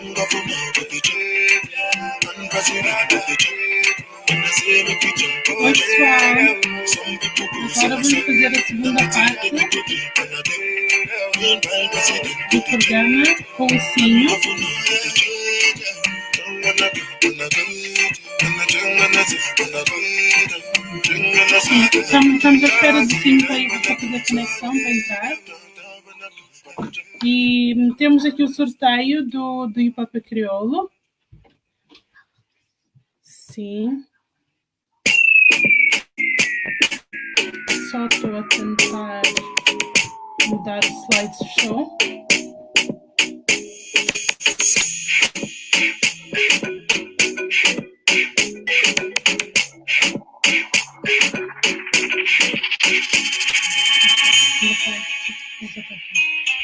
Oi, pessoal. Agora vamos fazer a segunda parte do programa com o Cinho. Estamos à espera do Cinho para fazer conexão, para entrar. E temos aqui o sorteio do Hip Hop Crioulo. Sim. Só estou a tentar mudar o slideshow.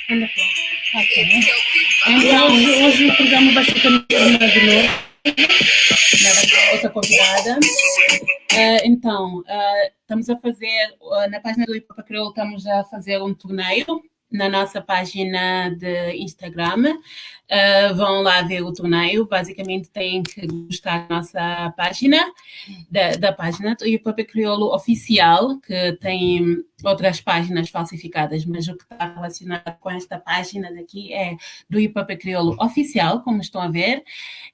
Anda para lá. Ok. Então, hoje o programa vai ser caminhado de novo. Outra convidada. Então, estamos a fazer, na página do Hip Hop Crioulo, estamos a fazer um torneio na nossa página de Instagram. Vão lá ver o torneio. Basicamente, têm que gostar da nossa página, da página do Hip Hop Crioulo oficial, que tem outras páginas falsificadas, mas o que está relacionado com esta página daqui é do Hip Hop Crioulo oficial, como estão a ver,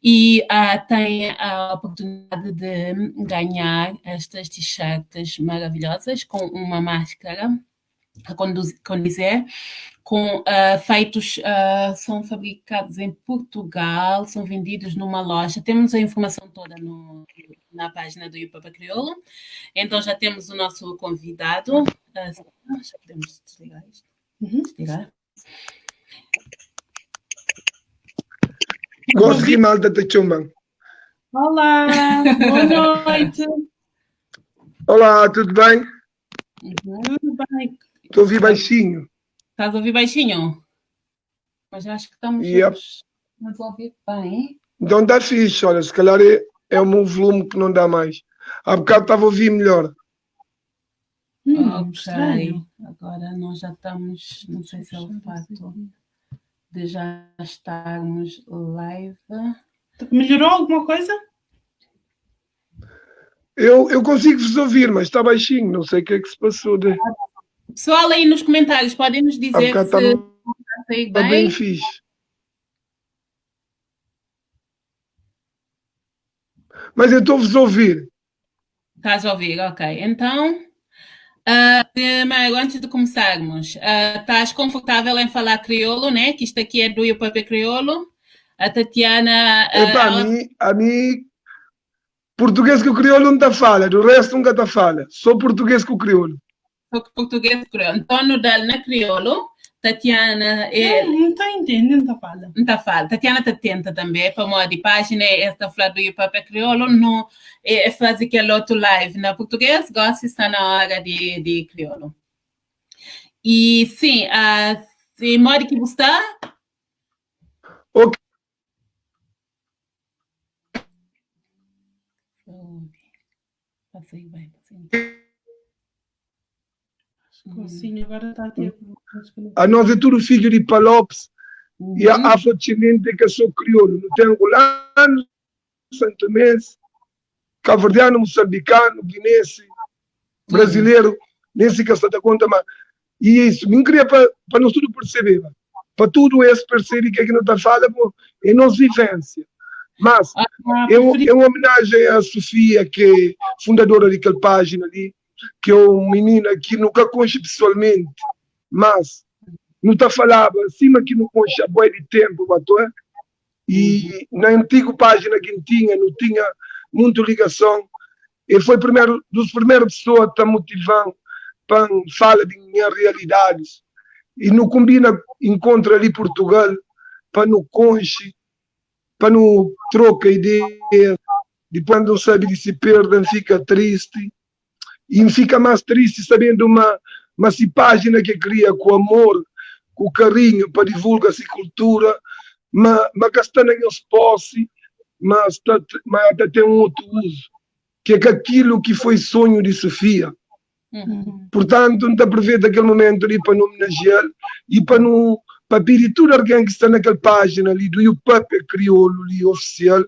e tem a oportunidade de ganhar estas t-shirts maravilhosas com uma máscara a condizer, feitos, são fabricados em Portugal, são vendidos numa loja. Temos a informação toda na página do Hip Hop Crioulo. Então já temos o nosso convidado. Já podemos desligar isto. Desligar. Gosto de malta da Chumban. Olá, boa noite. Olá, tudo bem? Tudo bem. Estou a ouvir baixinho. Estás a ouvir baixinho? Mas acho que estamos a ouvir bem. Então está fixe, olha, se calhar é o meu volume que não dá mais. Há bocado estava a ouvir melhor. Ok, agora nós já estamos, não sei se é o fato de já estarmos live. Melhorou alguma coisa? Eu consigo vos ouvir, mas está baixinho, não sei o que é que se passou. Pessoal aí nos comentários, podem nos dizer se está a sair bem. Está bem fixe. Mas eu estou-vos a ouvir. Estás a ouvir, ok. Então, primeiro, antes de começarmos, estás confortável em falar crioulo, né? Que isto aqui é do Hip Hop Crioulo. A Tatiana... a mim, português que o crioulo não está a falar, do resto nunca está a falar. Só português que o crioulo. Só português crioulo. Então, no dal na crioulo, Tatiana... Não está entendendo, não está a falar. Não está a falar. Tatiana está atenta também, para uma de página, esta falar do Hip Hop Crioulo, não é fazer aquele outro live na português, gosta está na hora de crioulo. E sim, se mora que você está? Ok. Passei bem, Sim, agora está a ter... A nós é tudo filho de Palopes e a afrodescendente que sou crioulo. Não tem angolano, santomense, cabo-verdiano, moçambicano, guinense, brasileiro, nem se que se dá conta, mas... E isso, me queria para nós tudo perceber, para tudo esse perceber que não está falando é nossa vivência. Mas é uma homenagem à Sofia, que é fundadora daquela página ali, que é uma menina que nunca conheci pessoalmente, mas não está falando acima que não conhece há bué de tempo, bato, e na antiga página que não tinha muita ligação, e foi dos primeiros pessoas que motivam para falar de minhas realidades, e não combina encontro ali Portugal, para não conhecer, para não trocar ideia, depois não sabe de se perde, fica triste, e fica mais triste sabendo uma página que cria com amor, com carinho, para divulgar essa cultura, mas que está na posse, mas até tem um outro uso, que é aquilo que foi sonho de Sofia. Portanto, não está a prever daquele momento ali para não homenagear e para para pedir tudo alguém que está naquela página ali, do papel crioulo ali, oficial,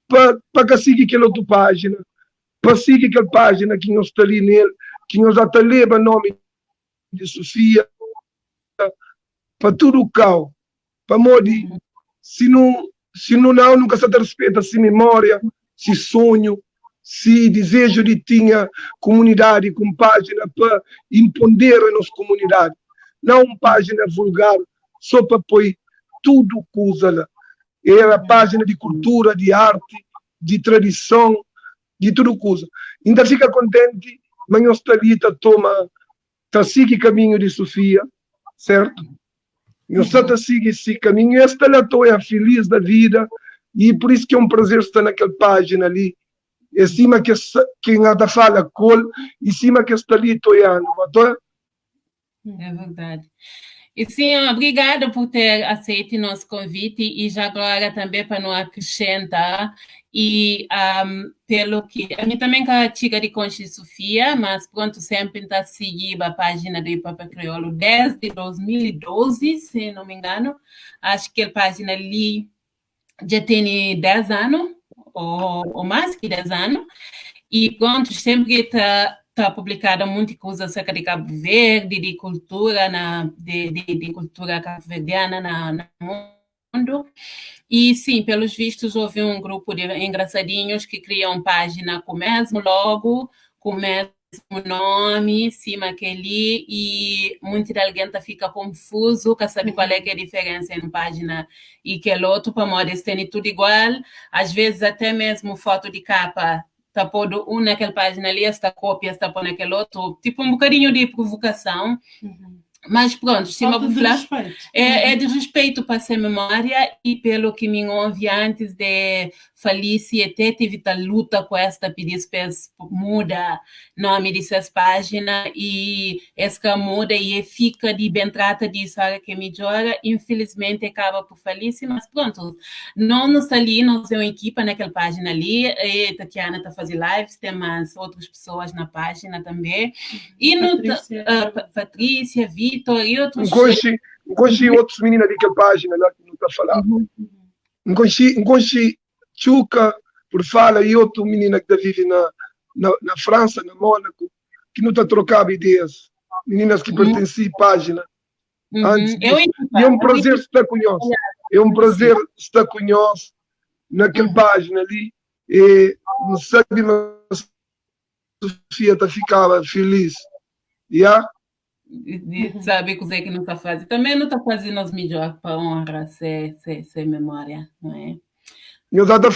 para que siga aquela outra página, para seguir aquela página que nós está ali nele, que nós até leva o nome de Sofia, para tudo o cal, para modi, se não nunca se respeita se memória, se sonho, se desejo de tinha comunidade com página para imponder a nossa comunidade, não uma página vulgar, só para pôr tudo que usa lá. Era a página de cultura, de arte, de tradição, de tudo que usa. Ainda fica contente, mas nós está seguir o caminho de Sofia, certo? Nós está seguir esse caminho, e esta lá é feliz da vida, e por isso que é um prazer estar naquela página ali, em cima que nada fala col, em cima que está ali toiando, É verdade. E sim, obrigada por ter aceito nosso convite e já agora também para nos acrescentar e pelo que a mim também chega de Conchi Sofia, mas pronto, sempre está seguindo a página do Hip-Hop Crioulo desde 2012, se não me engano. Acho que a página ali já tem 10 anos, ou mais que 10 anos, e pronto, sempre está publicada muita coisa acerca de Cabo Verde, de cultura, de cultura cabo-verdiana no mundo. E sim, pelos vistos, houve um grupo de engraçadinhos que criam página com o mesmo logo, com o mesmo nome, cima aquele, e muita de alguém fica confuso, quer saber qual é que é a diferença entre página e aquele outro, para modos tem tudo igual, às vezes até mesmo foto de capa está pondo naquela página ali, esta cópia está pondo naquele outro, tipo um bocadinho de provocação. Mas pronto, é de respeito para essa memória e pelo que me ouvi antes de falecer, até tive a luta com esta pedir muda nome dessas páginas e essa muda e fica de bem trata disso que melhora, infelizmente acaba por falecer, mas pronto, nós ali, nós é uma equipa naquela página ali, e Tatiana está fazendo lives, tem mais outras pessoas na página também, e Patrícia, Vitor e outros. Enconchi outros meninos daquela página lá que não está falando. Enconchi Chuca, por fala, e outro menino que vive na França, na Mônaco, que não está trocando ideias. Meninas que pertencem à página. E é um prazer estar com nós. É um prazer estar com nós naquela página ali. E não sabe, mas a Sofia ficava feliz. Sabe o que não está fazendo. Também não está fazendo os melhores para honrar essa memória, não é? Nós já está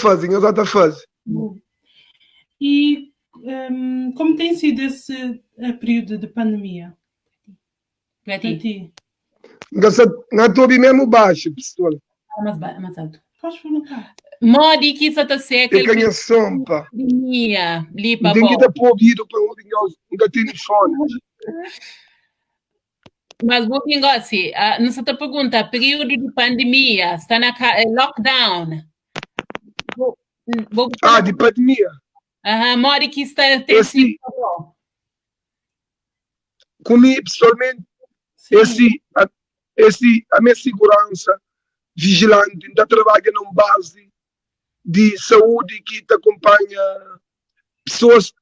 fazendo. E como tem sido esse período de pandemia? Para ti? Não estou bem mesmo baixo, pessoal. Mais alto. Podes perguntar. Modi que isso está seca. É que sompa. Lipa, tem que dar para ouvido para ouvir o telefone. Mas vou pingar assim, não se te pergunta, período de pandemia, está na lockdown. De pandemia? Mori que está comigo pessoalmente, a minha segurança vigilante, ainda trabalha numa base de saúde que te acompanha pessoas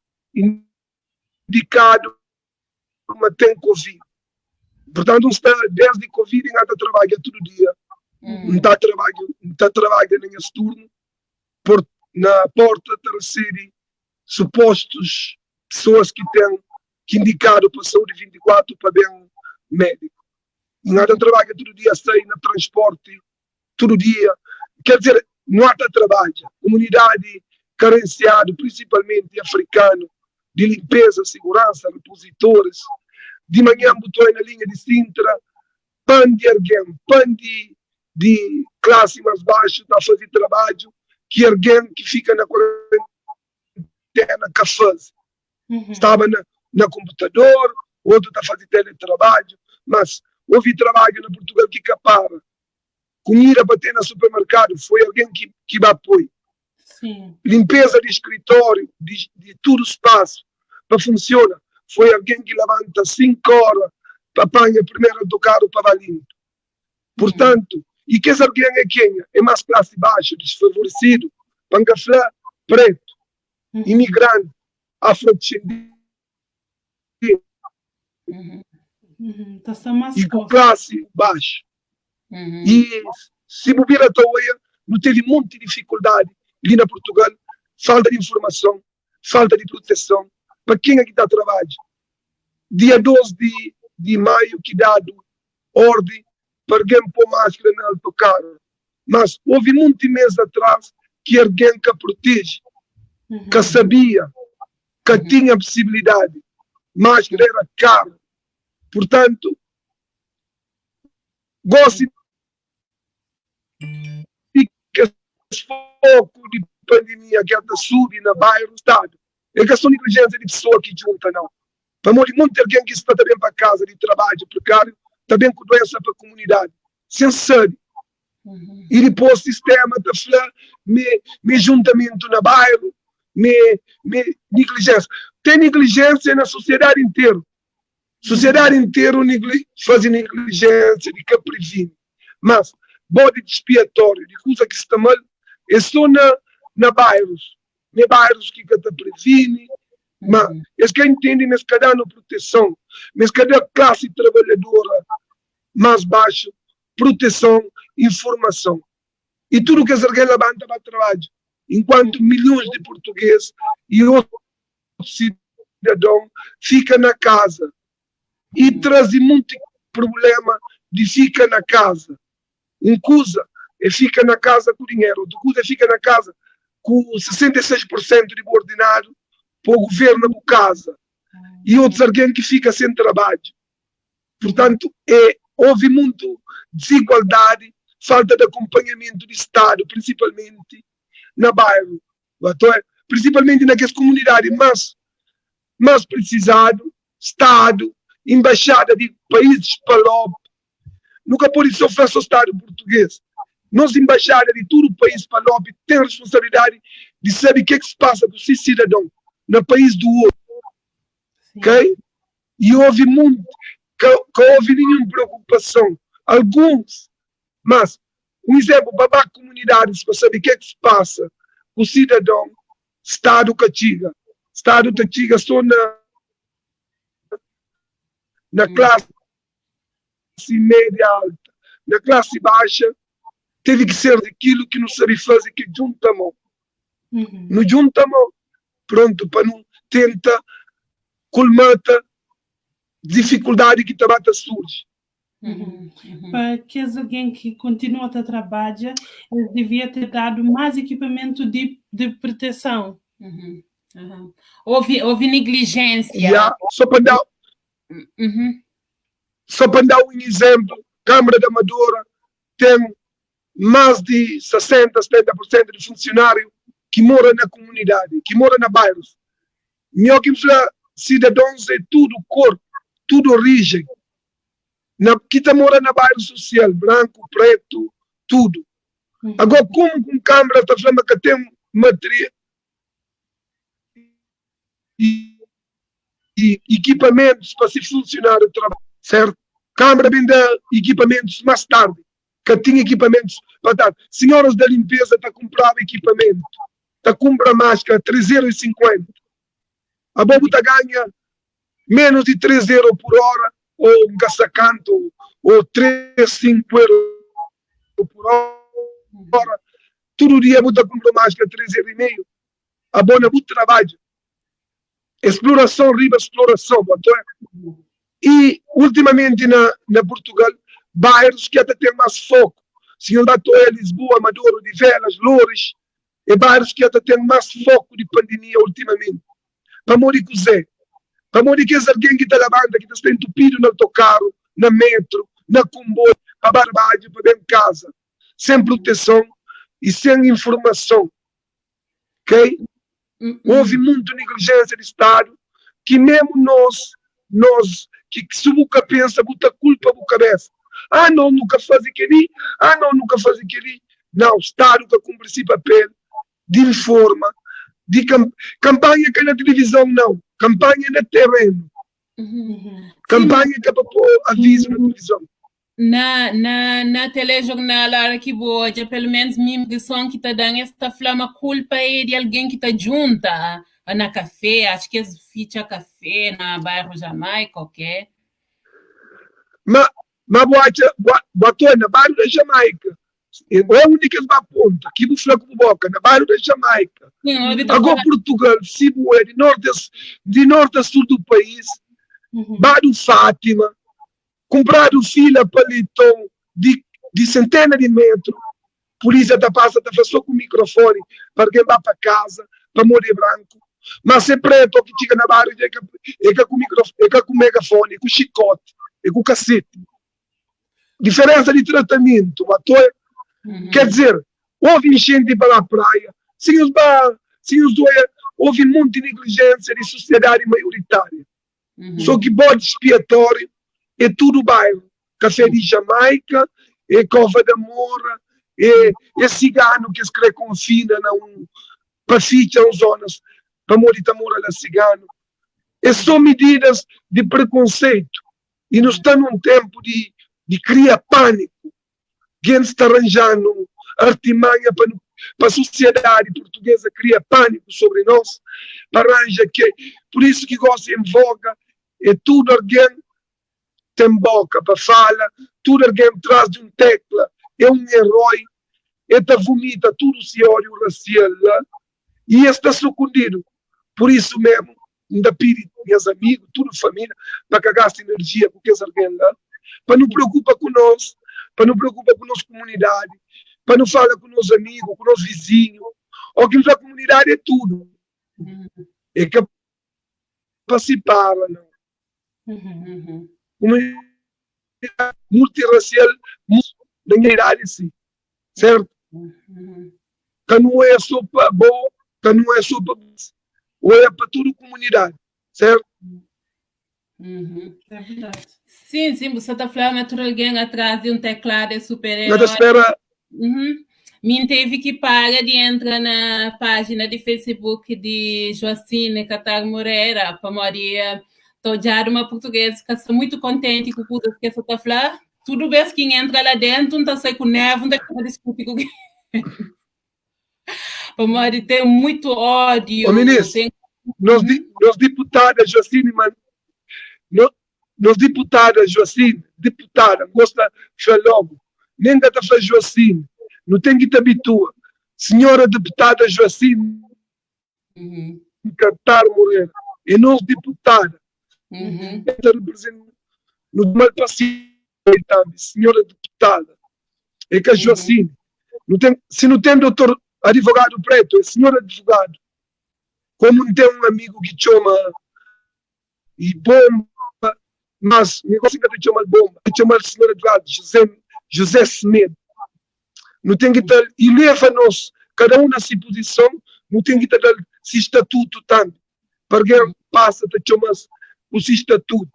indicadas mas tem Covid. Portanto, desde Covid ainda trabalha todo dia. Não está trabalhando nesse turno, na porta terceira, supostos pessoas que têm que indicado para a saúde 24 para bem médico. Ainda trabalha todo dia, sai no transporte, todo dia. Quer dizer, não há trabalho. Comunidade carenciada, principalmente africano, de limpeza, segurança, repositores. De manhã botou na linha de Sintra, pan de alguém, pan de classe mais baixa, está a fazer trabalho, que alguém que fica na quarentena que faz. Estava na computador, outro está a fazer teletrabalho, mas houve trabalho na Portugal que capava. Comida para ter no supermercado, foi alguém que me apoia. Limpeza de escritório, de todo o espaço, para funcionar. Foi alguém que levanta 5 horas para apanhar primeiro do carro para limpo. Portanto, e que esse alguém é quem? É mais classe baixa, desfavorecido, pancaflá, preto, imigrante, afrodescendente, Está mais e com classe baixa. E se bobear a Tauia, não teve muita dificuldade ali na Portugal, falta de informação, falta de proteção. Para quem é que está a trabalho? Dia 12 de maio, que dado ordem para alguém pôr máscara no autocarro. Mas houve muitos meses atrás que alguém que a protege, que sabia, que tinha possibilidade. Máscara era caro. Portanto, gosto de que esse foco de pandemia que anda subir na bairro Estado. É questão de negligência de pessoa que junta, não. Para morrer muito alguém que está também para casa de trabalho precário, também com doença para a comunidade. Sem saber. E depois o sistema está falando, me juntamento na bairro, me negligência. Tem negligência na sociedade inteira. Sociedade inteira faz negligência de que previne. Mas, bode expiatório de coisa que está mal, é só na bairros. Em bairros que te previne, mas eles que entendem, mas cada ano proteção, mas cada classe trabalhadora mais baixa, proteção, informação. E tudo que alguém levanta para trabalho, enquanto milhões de portugueses e outros cidadãos ficam na casa. E traz muito problema de ficar na casa. Um coisa é ficar na casa com dinheiro, outra coisa é ficar na casa com 66% de ordinário para o governo da casa. E outros alguém que fica sem trabalho. Portanto, houve muito desigualdade, falta de acompanhamento do Estado, principalmente na bairro. Principalmente naquelas comunidades mais precisado, Estado, embaixada de países PALOP, nunca pode sofrer só o Estado português. Nossa embaixada de todo o país PALOP tem a responsabilidade de saber o que se passa com esse cidadão no país do outro. Ok? E houve muito, que houve nenhuma preocupação. Alguns, mas, um exemplo, para a comunidade, para saber o que se passa com o cidadão, Estado Catiga. Estado Catiga só na classe média alta, na classe baixa, teve que ser aquilo que não sabe fazer, que junta a mão. Não junta a mão, pronto, para não tentar colmata dificuldade que também surge. Para que alguém que continua a trabalhar, ele devia ter dado mais equipamento de proteção. Houve negligência. Só para dar um exemplo, Câmara da Amadora tem mais de 60%, 70% de funcionários que moram na comunidade, que moram na bairros. Melhor que cidadãos é tudo cor, tudo origem. Que está morando na bairro social, branco, preto, tudo. Agora, como com Câmara está falando que tem material e equipamentos para se funcionar o trabalho, certo? Câmara vende equipamentos mais tarde, que tinha equipamentos para dar. Senhoras da limpeza está a comprar equipamento, está a comprar máscara, 3,50 €. A bobo está ganha menos de 3 € por hora, ou um caçacanto, ou 3, 5 € por hora. Todo dia está a comprar máscara, 3,5 €. A boa muito trabalho. Exploração, riba, exploração. E, ultimamente, na Portugal, bairros que até têm mais foco. Senhor da Toé, Lisboa, Amadora, Odivelas, Loures, e bairros que até têm mais foco de pandemia ultimamente. Para morrer com Zé. Para morrer que é alguém que está lavando, que está entupido no autocarro, na metro, na comboio, a barbagem, para dentro de casa. Sem proteção e sem informação. Ok? Houve muita negligência de Estado, que mesmo nós que se nunca pensa, bota culpa na cabeça. Não, nunca faz aquilo. Não, nunca faz aquilo. Não, o Estado que cumpre esse papel de informa, de campanha que é na televisão, não. Campanha no terreno. Campanha que é para pôr aviso na televisão. na telejornal aqui boa, pelo menos minha impressão que está dando esta flama culpa é de alguém que está junta na café, acho que é ficha café na bairro Jamaica, ok? Mas botou na bairro da Jamaica. É a única que vai ponta, aqui no Flaco Boca, na bairro da Jamaica. Agora Portugal, se é de norte a sul do país, bairro Fátima, compraram fila palitão de centenas de metros, polícia da passa da pessoa com o microfone para quem vai para casa, para morrer branco. Mas se é preto que chega na barra, é com o microfone, é com o megafone, é com o chicote, é com o cacete. Diferença de tratamento, quer dizer, houve enchente para a praia, sem os dois, houve muita negligência de sociedade maioritária. Só que bode expiatório é tudo bairro. Café de Jamaica, é Cova da Moura, é cigano que se confina para ficar nas zonas, para morir Tamora lá cigano. É só medidas de preconceito. E nós estamos num tempo de criar pânico. Quem está arranjando artimanha para a sociedade portuguesa criar pânico sobre nós, arranja que, por isso que gosta em voga, é tudo alguém tem boca para falar, tudo alguém traz de um tecla, é um herói, está vomita tudo o ódio racial, e está sucumbindo. Por isso mesmo, ainda pedi meus amigos, tudo família, para que gaste energia com que alguém lá, para não preocupar com nós, para não preocupar com a nossa comunidade, para não falar com nossos amigos, com nossos vizinhos, ou que a comunidade é tudo. É que participar, não. Multirracial, ninguém irá sim, certo? Que não é só para boa, que não é só para ou é para toda a comunidade, certo? É verdade. Sim, você está falando que alguém atrás de um teclado é super-herói. Nada espera. Mim teve que parar de entrar na página de Facebook de Joacine Catar Moreira para Maria. Estou já uma portuguesa que estou muito contente com tudo que você está falando. Tudo bem que entra lá dentro, não está saindo com nervo, não está desculpe com para Maria tem muito ódio. Ô, ministro, nós deputadas, Joacine, nós deputadas, Joacine, deputada, gosta de falar logo, nem dá para fazer Joacine, não tem que te habituar. Senhora deputada Joacine Catar Moreira, e nós deputada, está representando no mal paciente, senhora deputada, é que a Joacine, se não tem doutor advogado preto, é senhor advogado, como não tem um amigo que chama e bomba, mas negócio que chama bomba, que chama o senhor advogado José Semedo, não tem que estar, e leva-nos, cada um na sua posição, não tem que estar esse estatuto também, porque passa a chamar o estatuto.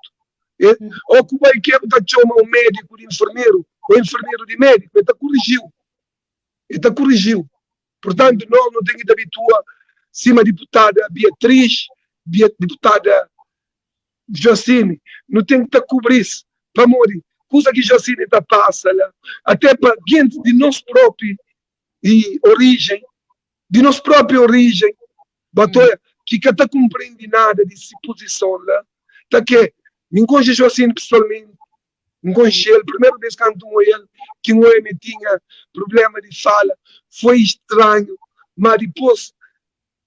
Ou como é que chama o médico de enfermeiro, o enfermeiro de médico, ele está corrigiu. Portanto, nós não temos que habituar, cima deputada Beatriz, deputada Joacine, não tem que cobrir isso, para morrer. Coisa que Joacine está passando, até para gente de nossa própria origem, que não está compreendendo nada dessa posição lá, tá que me conheço Joacine pessoalmente, me conheço ele, primeira vez que andou ele, que o homem tinha problema de fala, foi estranho, mas depois,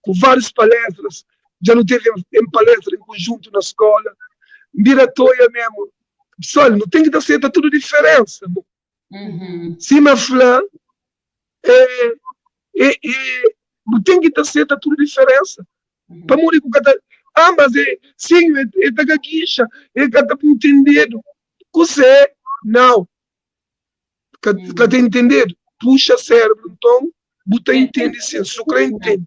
com várias palestras, já não teve em palestra em conjunto na escola, diretória mesmo, pessoal, não tem que dar certa tudo diferença. Se me falar, não tem que dar certa tudo diferença. Para morrer com cada. Mas sim, é da gaguicha, é cada entendido. Você, não. Cada entendido, puxa cérebro, então, você entende sim, só crê entende.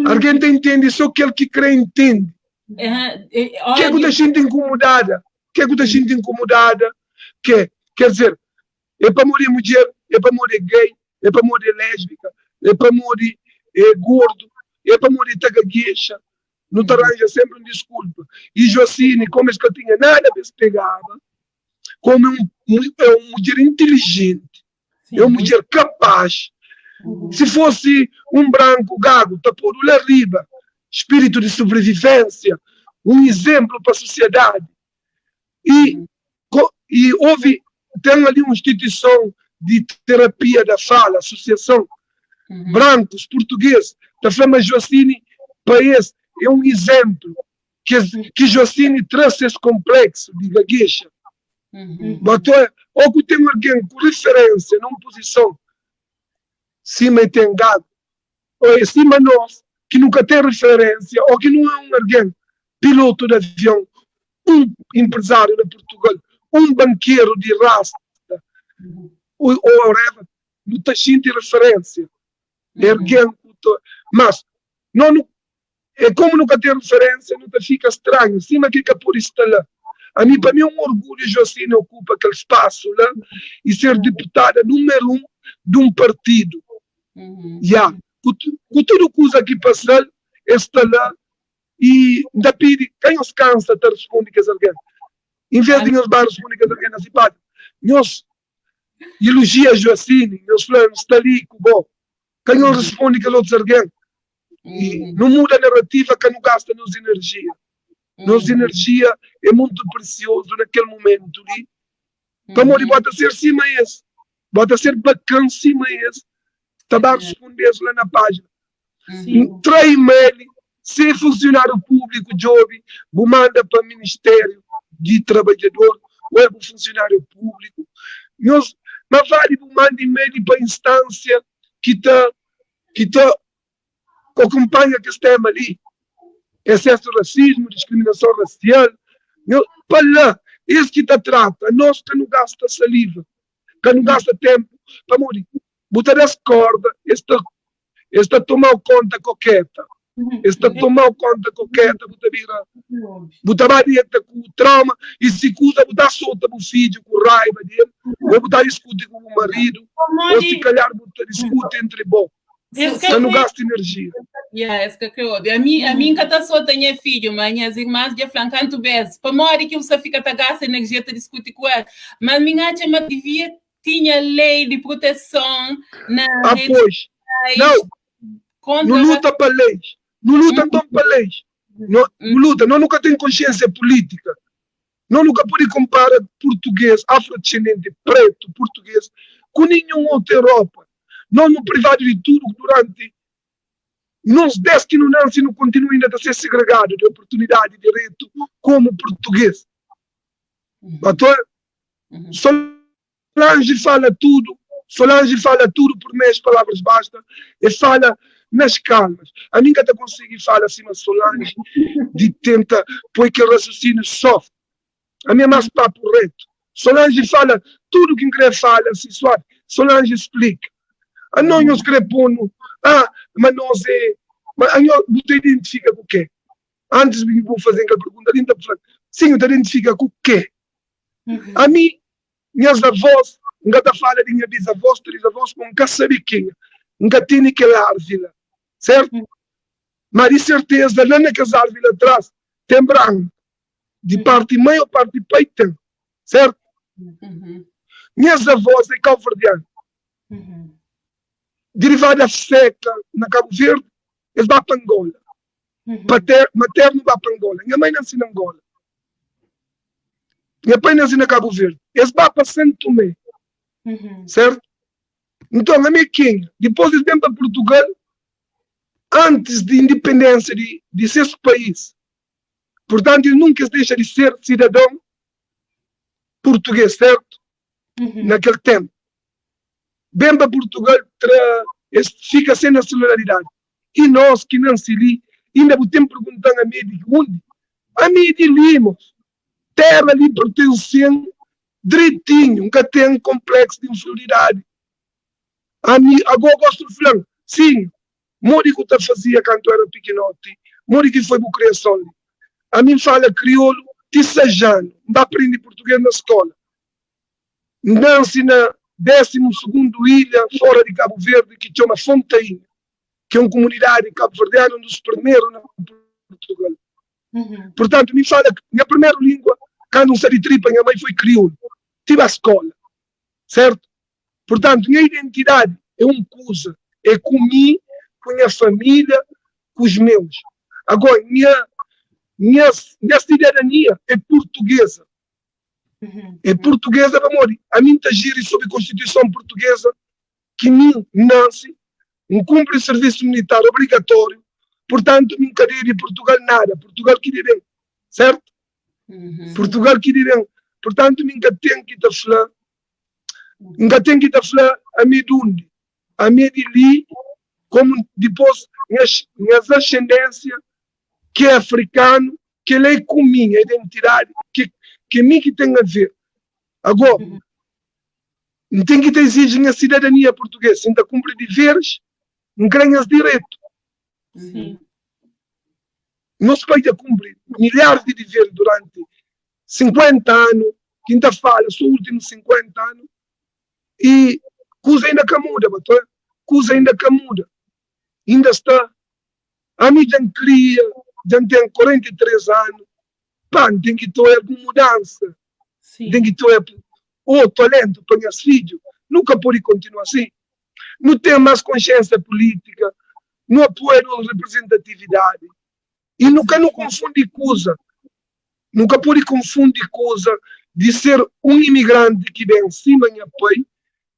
Alguém entende, só aquele que crê entende. Que é que a gente incomodada? Quer dizer, é para morrer mulher, é para morrer gay, é para morrer lésbica, é para morrer gordo, é para morrer tagagueixa. Não te arranja sempre um desculpa. E Joacine, como é que eu tinha nada, se pegava. como é uma mulher inteligente, é uma mulher capaz. Se fosse um branco gago, tá por lá arriba, espírito de sobrevivência, um exemplo para a sociedade. E tem ali uma instituição de terapia da fala, associação, brancos, portugueses, da Flama Joacine, país, é um exemplo que Joacine traz esse complexo de gaguecha. Ou que tem alguém com referência, numa posição, cima e tem gado, ou é cima nós, que nunca tem referência, ou que não é um alguém, piloto de avião, um empresário de Portugal, um banqueiro de rasta, ou não está cheio de referência. Mas, não, é como nunca tem referência, não fica estranho, cima que por isso está lá. Para mim é um orgulho Joacine ocupa aquele espaço lá e ser deputada número 1 de um partido. Com tudo que usa aqui passar, está lá e ainda pede, quem os cansa de responder que alguém. Em vez de nós responder que alguém na cidade, nós elogia Joacine, nós falamos, está ali, bom. Quem não responde que outros alguém. E não muda a narrativa que não gasta nos energia. Nossa energia é muito precioso naquele momento ali. Então, bota ser cima esse. Bota ser bacana cima esse. Está a responder lá na página. Trai e-mail, se funcionário público, jovem, manda para o Ministério de Trabalhador, ou é para funcionário público. Mas vale manda e-mail para a instância que acompanha que está ali. Excesso de racismo, discriminação racial. Para lá, esse que está trata, nós que não gasta saliva, que não gasta tempo para morrer. Botar essa corda, esta tomar conta coqueta. Esta tomar conta coqueta, botar a dieta com o trauma, e se cuida, botar solta para o filho com raiva dele, ou botar discute com o marido, ou se calhar botar discute entre bom. Você não gasta energia. Esse que eu óbvio. A mim que só tenho filho, mas minhas irmãs de flancanto beijo. Para morrer que você fica a gastar energia para discutir com ela. Mas minha tia devia tinha lei de proteção na pois. Não luta para leis. Não luta então para leis. Não luta. Não nunca tem consciência política. Não nunca pode comparar português, afrodescendente, preto, português com nenhuma outra Europa. Não no privado de tudo durante nos 10 que não nascem não continuam ainda a ser segregados de oportunidade e direito como português. Solange fala tudo por meias palavras basta e fala nas calmas. A minha até consegue falar acima de Solange de tenta pôr que o raciocínio sofre. A minha mais papo reto. Solange fala tudo que quer falar assim suave. Solange explica. Não nós crepomos, mas nós você identifica com o quê? Antes de vou fazer aquela pergunta, sim, eu te identifica com o quê? A mim, minhas avós, nunca fala de minha bisavós, trisavós, com caçariquinha, nunca tem aquela árvore, certo? Mas de certeza, lá naquelas árvores atrás, tem branco, de parte mãe ou parte pai tem, certo? Minhas avós é calverdiano. Derivada seca na Cabo Verde, eles vão para Angola. Materno vai para Angola. Minha mãe nasceu na Angola. Minha pai nasceu na Cabo Verde. Eles vão para Santo Tomé. Certo? Então, a minha quinha, depois eles vêm para Portugal, antes de independência de ser esse país. Portanto, ele nunca deixa de ser cidadão português, certo? Naquele tempo. Vem para Portugal, fica sem nacionalidade. E nós que não se li, ainda temos perguntando a mim de onde? A mim de Limos. Terra ali pertencendo direitinho, nunca tem complexo de inferioridade. A mim, agora eu gosto de fulano. Sim, Mori que eu fazia quando eu era pequenote. Mori que foi para criação. A mim fala crioulo, tissajano. Não aprende português na escola. Nasce na 12ª ilha, fora de Cabo Verde, que chama Fontainha, que é uma comunidade cabo-verdiana, um dos primeiros na Portugal. Portanto, me fala que minha primeira língua, quando não sei de tripa, minha mãe foi crioulo. tive a escola, certo? Portanto, minha identidade é uma coisa, é comigo, com a minha família, com os meus. Agora, minha cidadania é portuguesa. É portuguesa, meu amor. A mim está giro sobre a Constituição portuguesa, que mim nasce, cumpre serviço militar obrigatório, portanto, me queria de Portugal nada. Portugal que direm, certo? Portugal que direm. Portanto, me tem que te falar, a mim de onde? A mim de ali, como depois, minhas ascendências, que é africano, que ele é com minha identidade, que mim que tem a ver. Agora, não tem que exigir a cidadania portuguesa, ainda cumpre deveres, não ganha direito. Sim. Nosso país cumpre milhares de deveres durante 50 anos, quinta-feira, são os últimos 50 anos, e coisa ainda que muda, coisa ainda que muda. Ainda está. A mim já cria, já tem 43 anos, pá, tem que ter alguma mudança. Sim. Tem que ter talento para meus filhos. Nunca pode continuar assim. Não tem mais consciência política, não apoia a representatividade. E nunca não confunde coisa. Nunca pode confundir coisa de ser um imigrante que vem cima em apoio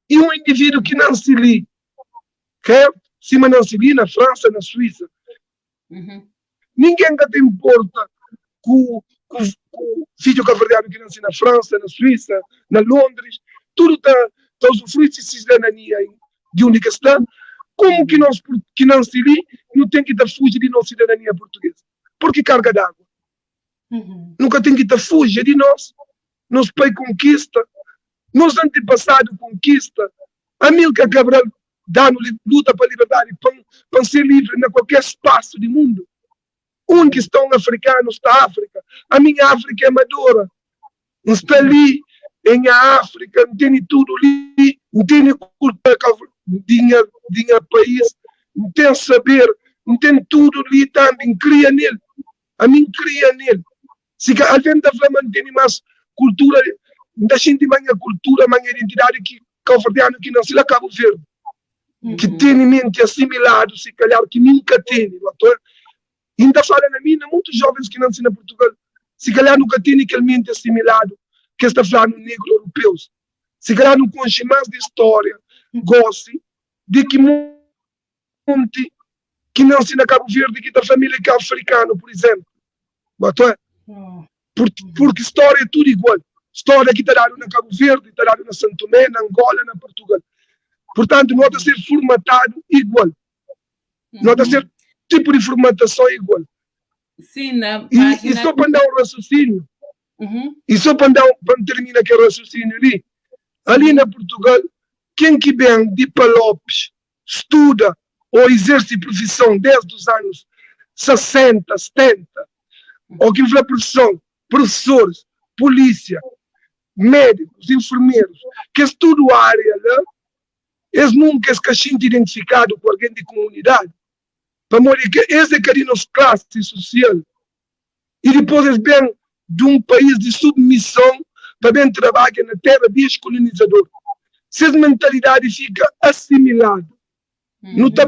e um indivíduo que não se li. Cima não se li na França, na Suíça. Ninguém que te importa com o filho cabo-verdiano que nasce na França, na Suíça, na Londres, tudo está usufruindo de cidadania de onde que está. Como que nós, que não se li, não tem que fugir de nossa cidadania portuguesa? Porque carga d'água. Nunca tem que fugir de nós. Nosso pai conquista, nosso antepassado conquista. Amílcar Cabral dá-nos luta para a liberdade, para ser livre em qualquer espaço do mundo. Um que estão africanos da África. A minha África é madura. Não está ali em África, não tem tudo ali, não tem cultura de país, não tem saber, não tem tudo ali também, cria nele. A mim cria nele. Se alguém da Flama não tem mais cultura, da gente manha cultura, manha identidade que cabo-verdiano que não se lá Cabo Verde. Que tem mente assimilado, se calhar que nunca tem. Ainda fala na mina, muitos jovens que nascem na Portugal, se calhar nunca têm aquele mente assimilado que está falando negro europeus. Se calhar não conhecem mais de história, gostem de que monte que nasce na Cabo Verde, que da família que é africano, por exemplo. Porque história é tudo igual. História que está dada na Cabo Verde, está dada na Santo Tomé, na Angola, na Portugal. Portanto, não há de ser formatado igual. Não há de ser tipo de formatação igual. Sim, na e só para dar um raciocínio, e só para terminar aquele raciocínio ali, ali na Portugal, quem que vem de Palopes, estuda ou exerce profissão desde os anos 60, 70, ou que faz profissão, professores, polícia, médicos, enfermeiros, que estudam a área, né? Eles nunca se sentem identificados com alguém de comunidade. Para morrer, que esse é que nossa classe social. E depois eles vêm de um país de submissão para bem trabalhar na terra descolonizador. Se essa mentalidade fica assimilada, não está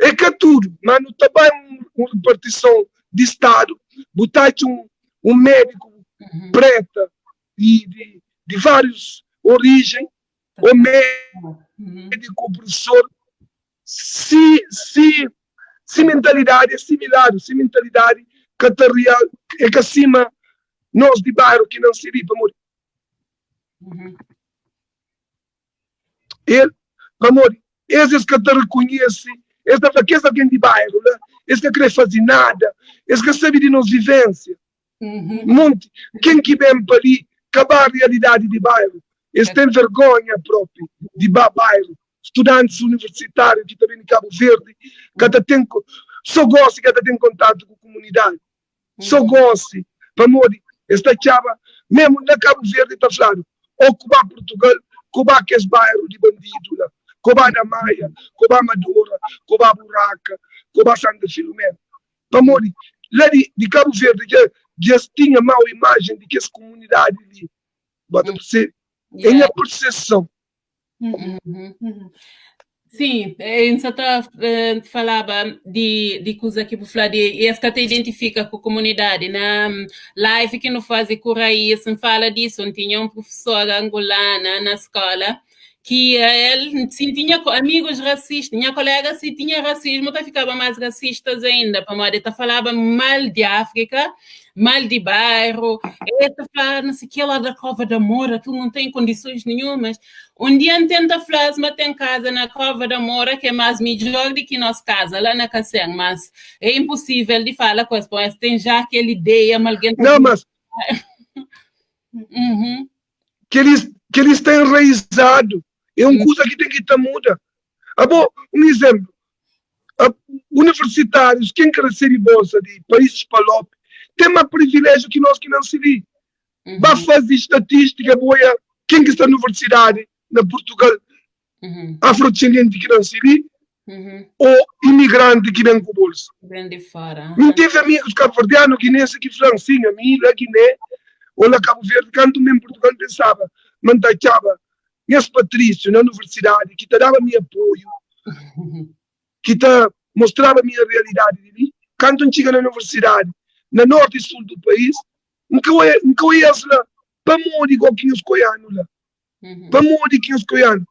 é que é tudo, mas não está bem uma repartição de Estado, botar um médico preta de várias origens, ou médico, professor, se mentalidade é similar, se mentalidade catarrial é que acima nós de bairro que não seria para morrer. Ele, para morrer, esses que te reconhecem, essa fraqueza alguém de bairro, né? Esse que quer fazer nada, esse que sabe de nossa vivência. Monte, quem que vem para ali, acabar a realidade de bairro, eles têm vergonha própria de bairro. Estudantes universitários que também em Cabo Verde, só gostam que tem contato com a comunidade. Só gostam, para morrer, esta chava, mesmo na Cabo Verde, está falando, ocupar Portugal, ocupar aqueles bairros de bandido lá. Cobá da Maia, Cobá Madura, Cobá Buraca, Cobá Santa Filomena. Para morrer, lá de Cabo Verde, já tinha mal imagem de que essa comunidade ali. Bota perceber? É a percepção. Sim, você falava de coisa que você falava, e essa te identifica com a comunidade. Na live que não faz por aí, você fala disso, tinha um professor angolano na escola, que ele sim, tinha amigos racistas, tinha colegas que tinha racismo, então ficava mais racistas ainda, para moda, falava mal de África, mal de bairro, falava não sei o que lá da Cova da Moura, aquilo não tem condições nenhumas. Um dia tenta falar, mas tem casa na Cova da Moura que é mais melhor do que nossa casa, lá na Cacém, mas é impossível de falar com as pessoas, tem já aquela ideia, mas alguém... Não, mas... que eles têm enraizado. É uma coisa que tem que estar muda. Um exemplo. Universitários, quem quer ser em bolsa de países PALOP, tem mais privilégio que nós que não se vê. Vai fazer estatística boa. Quem que está na universidade, na Portugal, afrodescendente que não se vê, ou imigrante que não com bolsa. Vem de fora. Não teve amigos cabo-verdianos, guineenses, que falam assim, a mim, a Guiné, ou na Cabo Verde, quando mesmo Portugal pensava, mandava esse Patrício na universidade, que te dava meu apoio, que te mostrava a minha realidade de mim, quando eu chego na universidade, na norte e sul do país, nunca ia lá, para morrer igual que os coianos lá, para morrer que os coianos.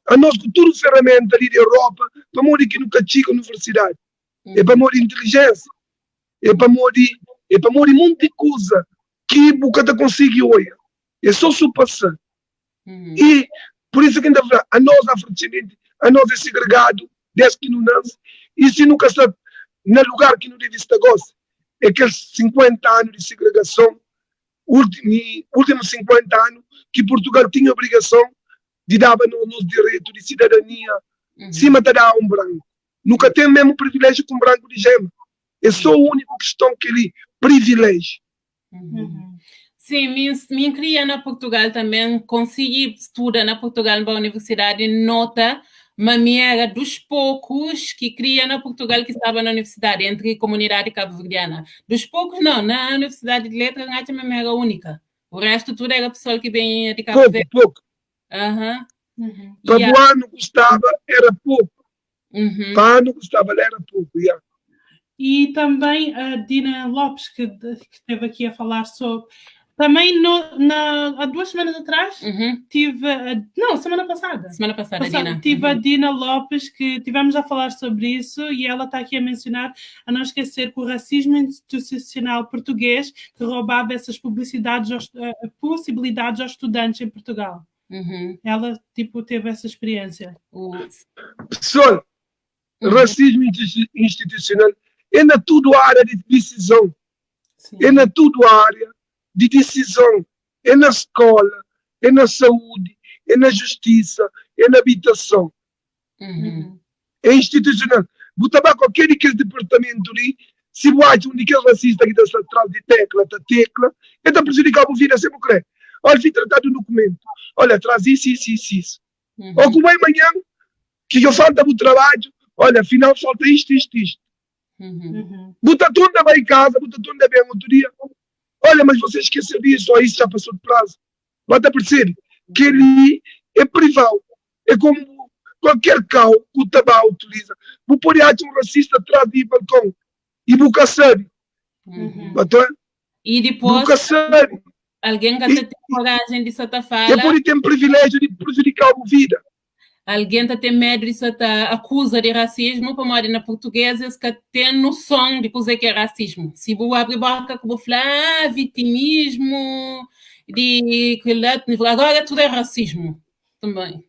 A nossa cultura ferramenta ali da Europa, para morrer que nunca chega na universidade, é para morrer inteligência, é para morrer muita coisa que nunca conseguiu hoje, é só passar. E por isso que ainda a nós afrodescendentes, a nós é segregado desde que não nasce, e se nunca está no lugar que não deve estar gosta, é aqueles 50 anos de segregação, últimos 50 anos, que Portugal tinha a obrigação de dar nos direitos de cidadania, cima de dar um branco. Nunca tem mesmo privilégio com branco de gema. É só a única questão que ele privilégio. Sim, minha cria na Portugal também, consegui estudar na Portugal, na universidade, nota, mas minha era dos poucos que cria na Portugal que estava na universidade, entre a comunidade cabo-verdiana. Dos poucos, não, na Universidade de Letras, a minha era única. O resto tudo era pessoal que vem de Cabo Verde. Pouco. Para o ano Gustavo era pouco. Para ano Gustavo era pouco, E também a Dina Lopes, que esteve aqui a falar sobre... Também há 2 semanas atrás tive... semana passada. Dina. Tive a Dina Lopes, que tivemos a falar sobre isso, e ela está aqui a mencionar, a não esquecer que o racismo institucional português que roubava essas possibilidades aos estudantes em Portugal. Ela, teve essa experiência. Pessoal, racismo institucional é na tudo a área de decisão. Sim. É na tudo a área de decisão. É na escola, é na saúde, é na justiça, é na habitação. É institucional. Botar qualquer departamento ali, se o acha um daqueles racistas que está atrás de tecla, é da prejudicar a vida, sempre crê. Olha, fui tratado do documento. Olha, traz isso. Ou como é amanhã, que eu falta para o trabalho, olha, afinal falta isto. Bota tudo bem em casa, bota tudo bem no outro dia. Olha, mas você esqueceu disso, ou isso já passou de prazo. Bota a perceber que ele é privado. É como qualquer carro que o tabaco utiliza. Vou pôr um racista atrás do balcão e boca sério. E depois... Boca sério. Alguém que tem coragem de só falar. É por ele ter privilégio de prejudicar a vida. Alguém que tem medo de só acusa de racismo, como é na portuguesa, que tem noção de coisa que é racismo. Se vou abrir boca, vou falar vitimismo, agora tudo é racismo também.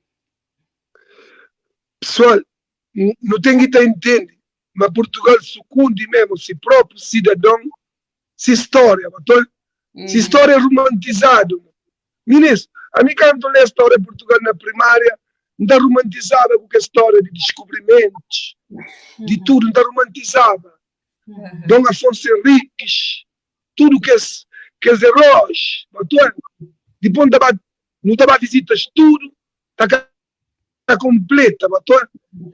Pessoal, não tem que entender, mas Portugal sucumbe mesmo se próprio cidadão, se história, se história é romantizado. Ministro, a mim quando lê a história de Portugal na primária, não está romantizada com a história de descobrimentos, de tudo, não está romantizada. Dom Afonso Henriques, tudo que é heróis, depois não estava visitas tudo, está completa,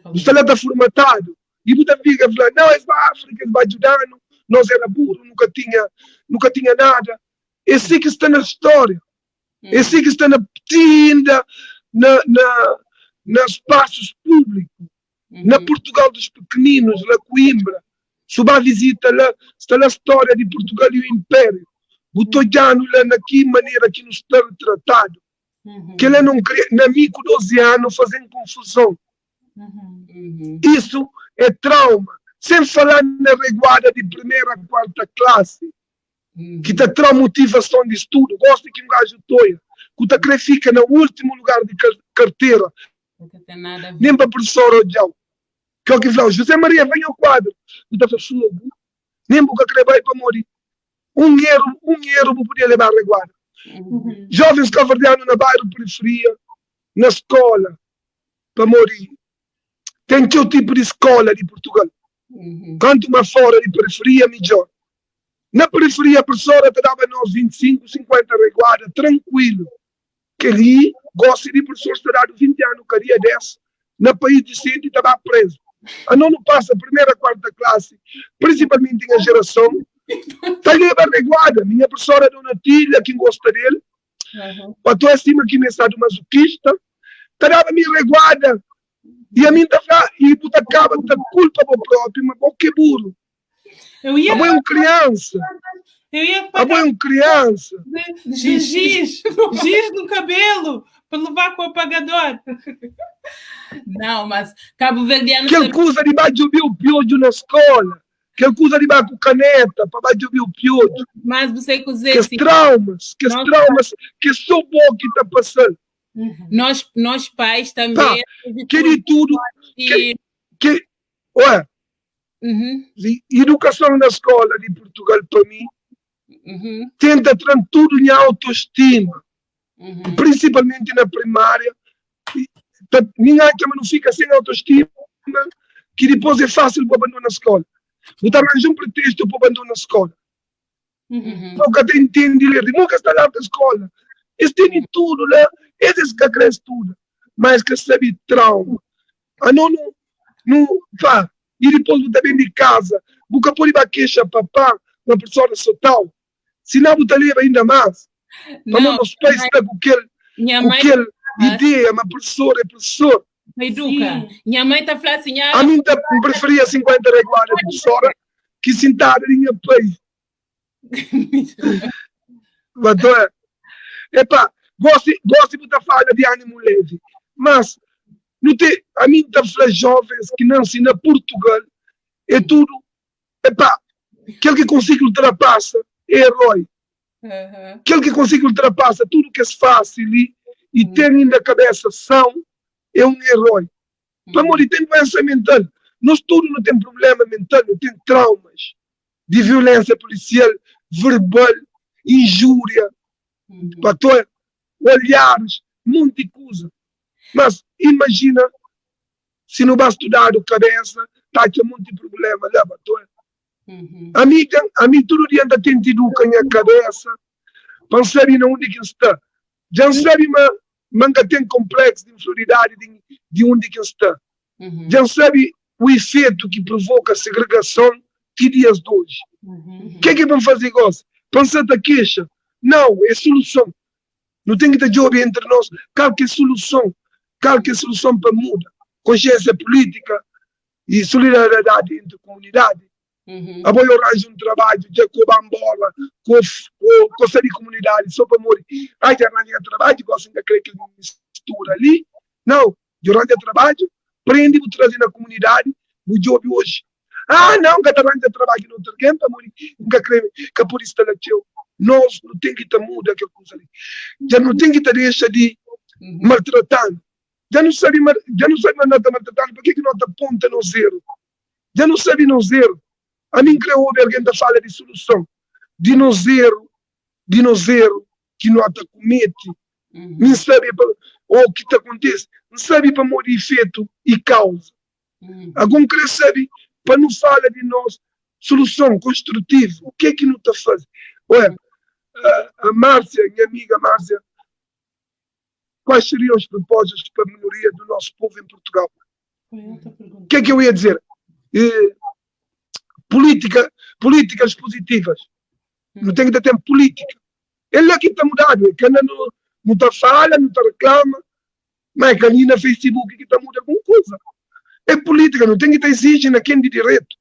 o salário está formatado. E muita fica falando, não, é para a África, vai ajudando, nós era burro, nunca tinha nada. Esse que está na história. Esse que está na ainda nos espaços públicos, na Portugal dos pequeninos, na Coimbra. Suba a visita lá, está na história de Portugal e o Império. Botojano lá naquela maneira que nos está retratado. Que ele não queria, na mico 12 anos, fazendo confusão. Isso é trauma. Sem falar na reguarda de primeira a quarta classe, que está traumotivação de estudo. Gosto que um gajo toia, que está fica no último lugar de carteira. Nem para a professora Odião. Que é o que falou, José Maria, venha ao quadro. Está fogo. Nem para querer vai para morrer. Um euro para poder levar a reguarda. Jovens cavardianos na bairro periferia, na escola, para morrer. Tem que o tipo de escola de Portugal. Quanto mais fora de periferia, melhor. Na periferia, a professora te dava nós 25, 50 reguarda, tranquilo. Que ali, gosta de professores te dar 20 anos, queria 10. No país decente, estava preso. A não passa a primeira, quarta classe, principalmente em a geração. Está ali a reguarda. Minha professora Dona Tília, quem gosta dele, a tua estima que me está do masoquista, te dava minha reguarda. E a mim está e puta acaba da culpa pro próprio, mas que burro. A mãe é uma criança. A mãe é uma criança. Giz no cabelo para levar com o apagador. Não, mas cabo-verdiano... Que ele usa de baixo o piojo na escola. Que ele usa de baixo caneta para baixo o piojo. Mas você cozer... Que traumas, que só bom que está passando. Nós pais também... Que de tudo... Ué, educação na escola de Portugal, para mim, tenta trazer tudo em autoestima. Principalmente na primária. Ninguém também não fica sem autoestima, que depois é fácil para abandonar a escola. Você arranja um pretexto para abandonar a escola. Nunca tem entende ler, nunca está lá na escola. Eles têm tudo lá, eles que crescem tudo, mas que sabe trauma. Não, pá. E depois você vem de casa, você pode ir queixa papá, uma pessoa total. Senão você leva ainda mais. Para não os pais estar com aquela ideia, uma professora é professor. Educa. Minha mãe está falando assim... A mim preferia 50 reguardas de professora que sentada em minha país. Epá, gosto de falar de ânimo leve, mas a mim está falando jovens que não se na Portugal é tudo, epá, aquele que consegue ultrapassa é herói. Aquele que consegue ultrapassa tudo que é fácil e tem ainda a cabeça são, é um herói. Pelo amor de Deus, tem doença mental. Nós tudo não tem problema mental, não tem traumas de violência policial, verbal, injúria, olhares, muita coisa. Mas imagina se não vai estudar a cabeça, está com muito problema lá, A mim todo dia anda tendo educar a cabeça, para saber onde que está. Já sabe, mas tem complexo de inferioridade de onde que está. Já sabe o efeito que provoca a segregação que dias de hoje. O que é que vamos fazer agora? Pensar da queixa? Não, é solução. Não tem que ter jogo entre nós. Qual que é solução? Qual que é solução para mudar? Consciência política e solidariedade entre comunidade. Agora eu arranjo um trabalho, já com a bola, com a comunidade, só para morrer. Aí já arranjo trabalho, gostam de crer que mistura ali. Não, eu arranjo trabalho, prende o trazer na comunidade, o job hoje. Não, que arranjo trabalho no outro tempo, para morrer. Nunca creio que a polícia está lá. Nós não tem que estar muda aquela coisa ali. Já não tem que estar deixa de maltratar. Já não sabe mais nada maltratando, por que não está ponta no zero? Já não sabe no zero. A mim creio ouvir alguém que fala de solução. De no zero, que não está comete. Não sabe o que acontece. Não sabe para morrer efeito e causa. Algum creio sabe para não falar de nós solução construtiva. O que é que não está fazendo? Ué, a Márcia, minha amiga Márcia, quais seriam os propósitos para a melhoria do nosso povo em Portugal? O que é que eu ia dizer? Políticas positivas. Não tem que ter tempo política. Ele aqui está mudado, que anda não está fala, não está reclama, mas é ali na Facebook que está muda alguma coisa. É política, não tem que estar exigindo na quem de direito.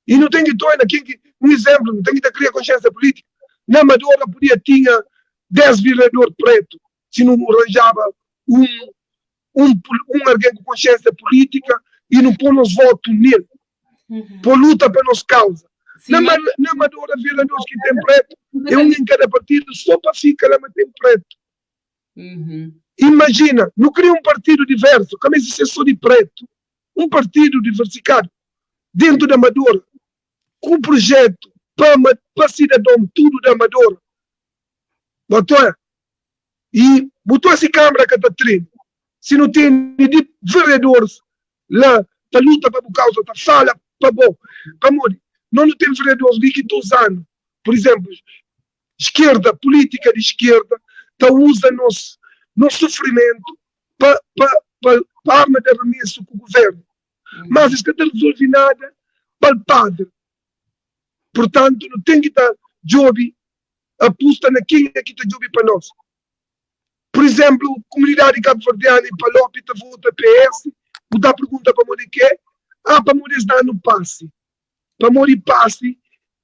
E não tem que estar na quem que, um exemplo, não tem que estar criar consciência política. Na Amadora podia tinha 10 vereadores pretos, se não arranjava alguém com consciência política e não pôr os votos nele, por luta para nos causa. Na Amadora, vereadores que tem preto, é um em cada partido, só para ficar lá, mas tem preto. Imagina, não cria um partido diverso, como se só de preto, um partido diversificado dentro da Amadora, com um projeto para cidadão, tudo da Amadora. E botou essa Câmara que está treino. Se não tem de vereadores lá, está luta para a causa, está fala para bom. Amor, não tem vereadores ali que estão usando. Por exemplo, esquerda, política de esquerda, está usando nosso sofrimento para arma de arremesso com o governo. Mas isso não resolve nada para o padre. Portanto, não tem que estar job, aposta na quem é que está job para nós. Por exemplo, a comunidade cabo-verdiana em Palop está vota PS, o da pergunta para morrer que é, para morrer eles dão no passe. Para morrer passe,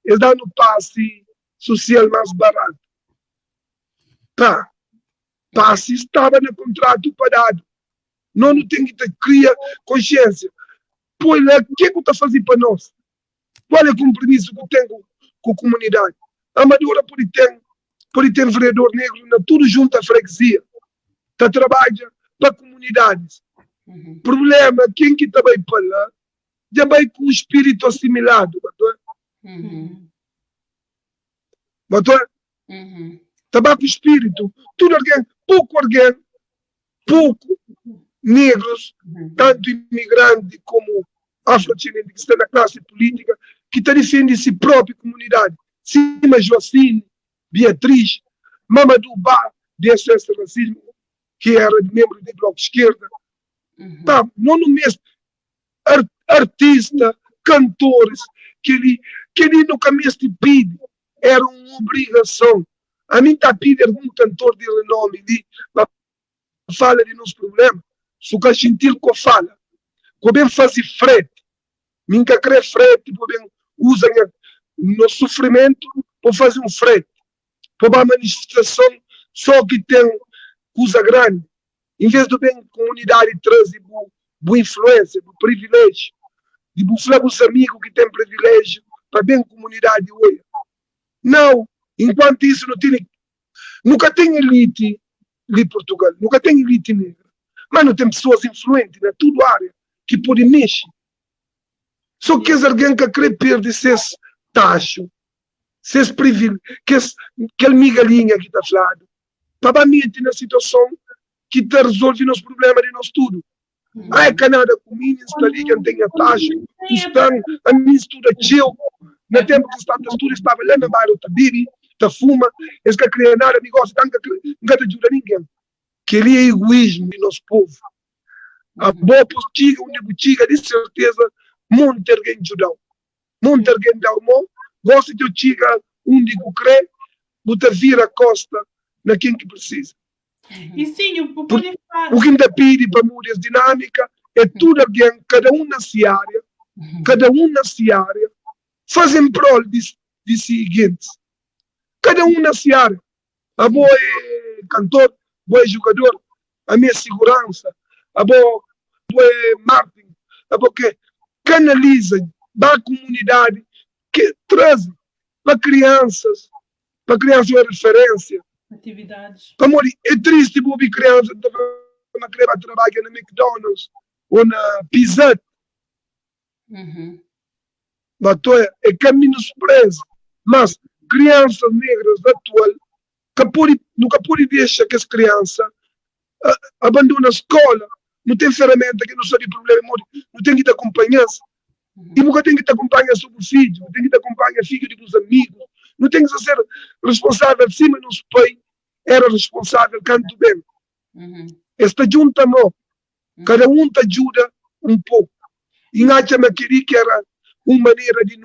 eles dão no passe social mais barato. Tá. Passe estava no contrato parado. Não tem que criar consciência. Pois lá, o que é que está fazendo para nós? Qual é o compromisso que eu tenho com a comunidade? A Amadora pode ter vereador negro, tudo junto à freguesia. Está trabalha para comunidades. Problema, quem que está bem para lá, já vai com o espírito assimilado. Está bem com o espírito. Tudo alguém, pouco negros, tanto imigrantes como afrodescendentes que estão na classe política, que está defendendo si própria comunidade. Cima Joacine, Beatriz, Mamadou Ba, de acesso ao racismo, que era membro do Bloco de Esquerda. Tá, não no mesmo. Artista, cantores, que ele no caminho se pede, era uma obrigação. A mim está pedindo algum cantor de renome ali, fala de nos problemas, se o que sentir que fala, que bem fazer frete, nunca crê frete, que bem usa no sofrimento para fazer um frete, para uma manifestação só que tem coisa grande, em vez de bem comunidade trazer boa influência, boa privilégio, de falar os amigos que têm privilégio para bem comunidade hoje. Não, enquanto isso não tem, nunca tem elite em Portugal, nunca tem elite negra, mas não tem pessoas influentes na toda a área que podem mexer. Só que alguém que quer perder esses taxos, esses privilégios, aquela migalhinha que está falando, para mim na situação que está resolvendo os problemas de nós tudo. É Canadá comigo, está ali que tem a taxa, a minha estuda chill, no tempo que estava lá na bairro da Bibi, da Fuma, eles que criam nada, negócio, não ajuda ninguém. Que ele é egoísmo de nosso povo. A boa postiga, onde botiga, de certeza, muito alguém ajudou. Muito alguém dá o mão, gosta de botiga, onde crê, botar vira a costa na quem que precisa. E sim, o que ainda pede para mudar a dinâmica é tudo alguém, cada um na sua área, fazem prol de seguinte. Cada um na sua área. A boa é cantor, boa é jogador, a minha segurança, a boa é marketing, a boa que canaliza para a comunidade, que traz para crianças é referência. Atividades. Amor, é triste ver crianças que trabalham na McDonald's ou na Pizza. Mas é caminho surpresa. Mas crianças negras atual nunca pode deixar que as crianças abandonam a escola. Não tem ferramenta que não sabe problema, não tem que te acompanhar. E nunca tem que te acompanhar sobre o filho, não tem que te acompanhar filho dos amigos. Não tem que ser responsável acima dos pais, era responsável canto bem. Esta junta não. Cada um te ajuda um pouco. E acha-me que era uma maneira de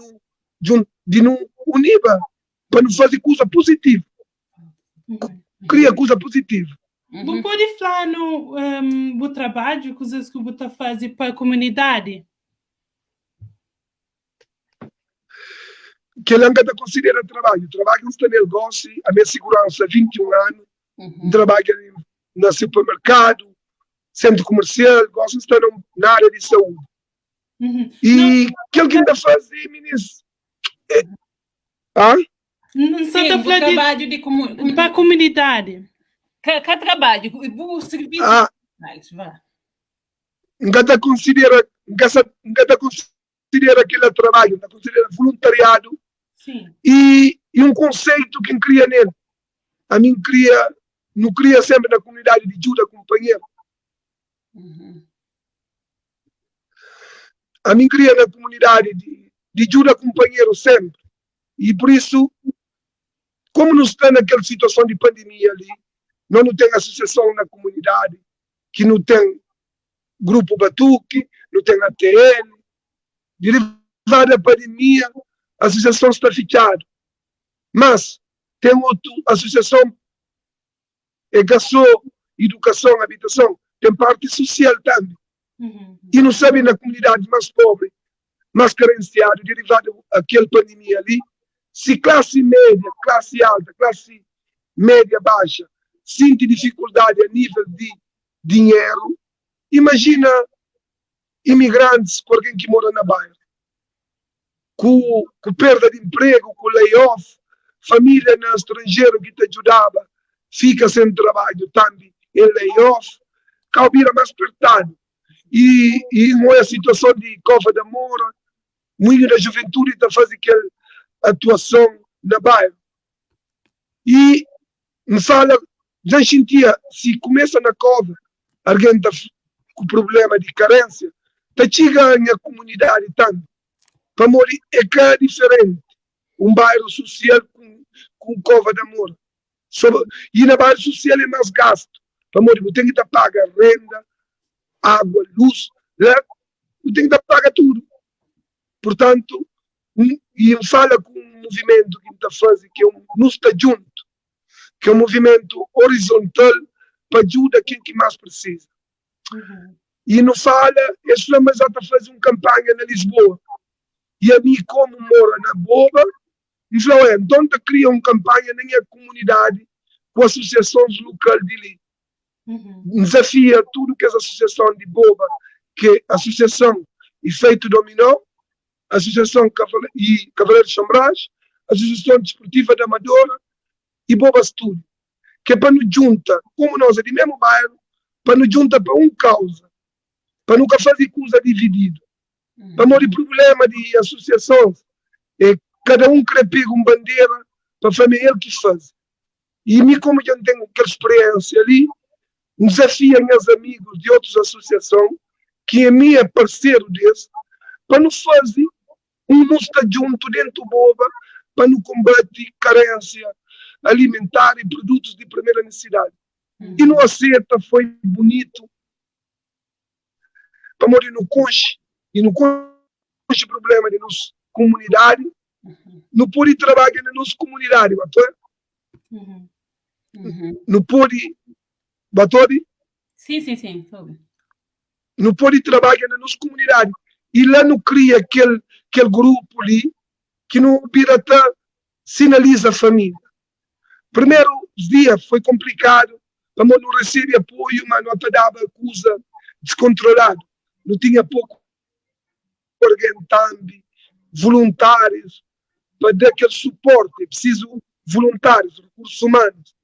não unir, para não fazer coisa positiva. Cria coisa positiva. Você pode falar no trabalho, coisas que você faz para a comunidade? Que ele ainda considera trabalho. Trabalho no negócio, a minha segurança há 21 anos. Trabalho no supermercado, centro comercial, gosto de estar na área de saúde. E aquilo que ainda faz, ministro. Sim, o trabalho para a comunidade. Que trabalho, o serviço. Ainda considera aquele trabalho, ainda considera voluntariado. Sim. E um conceito que cria nele. A mim não cria sempre na comunidade de ajuda companheiro. A mim cria na comunidade de ajuda companheiro sempre. E por isso, como não está naquela situação de pandemia ali, não tem associação na comunidade, que não tem grupo Batuque, não tem ATN, derivada da pandemia, a associação está fechada. Mas tem outra associação, educação, habitação, tem parte social também. E não sabem na comunidade mais pobre, mais carenciada, derivada daquela pandemia ali, se classe média, classe alta, classe média baixa, sente dificuldade a nível de dinheiro, imagina imigrantes, por alguém que mora na bairro, com perda de emprego, com layoff, família no estrangeiro que te ajudava, fica sem trabalho também, em layoff, calbira mais apertado. E não é a situação de Cova da Moura, muito da juventude está fazendo aquela atuação na bairro. E me fala, já sentia, se começa na Cova, alguém está com problema de carência, está chegando a comunidade também. Para morrer é que é diferente. Um bairro social com Cova da Moura. E na bairro social é mais gasto. Para morrer, tem que pagar renda, água, luz, né? Tem que pagar tudo. Portanto, e fala com um movimento que está fazendo, que não está junto, que é um movimento horizontal para ajudar quem que mais precisa. E não fala, esse filme já está fazendo uma campanha na Lisboa. E a mim, como mora na Boba, me falou, então está criando uma campanha na minha comunidade com associações locais de ali. Desafia tudo que as associações de Boba, que a Associação Efeito Dominó, a Associação Cavaleiro Chambras, a Associação Desportiva da Amadora e Boba Studio, que é para nos juntar, como nós é do mesmo bairro, para nos juntar para uma causa, para nunca fazer coisa dividida. Para não ter problema de associações, cada um quer pegar uma bandeira para fazer ele que faz. E mim, como eu tenho aquela experiência ali, desafio meus amigos de outras associações, que é minha parceiro desse, para não fazer não estar junto dentro do Boba, para não combater carência alimentar e produtos de primeira necessidade. E não aceita, foi bonito, para morrer no conche, e não conche problema de nossa comunidade, não pode trabalhar na nossa comunidade, não pode, batode? Sim. Não pode trabalhar na nossa comunidade. E lá não cria aquele grupo ali que não pirata sinaliza a família. Primeiro dia foi complicado, mas não recebe apoio, mas não te dava acusa descontrolado. Não tinha pouco também, voluntários, para dar aquele suporte. É preciso voluntários, recursos humanos.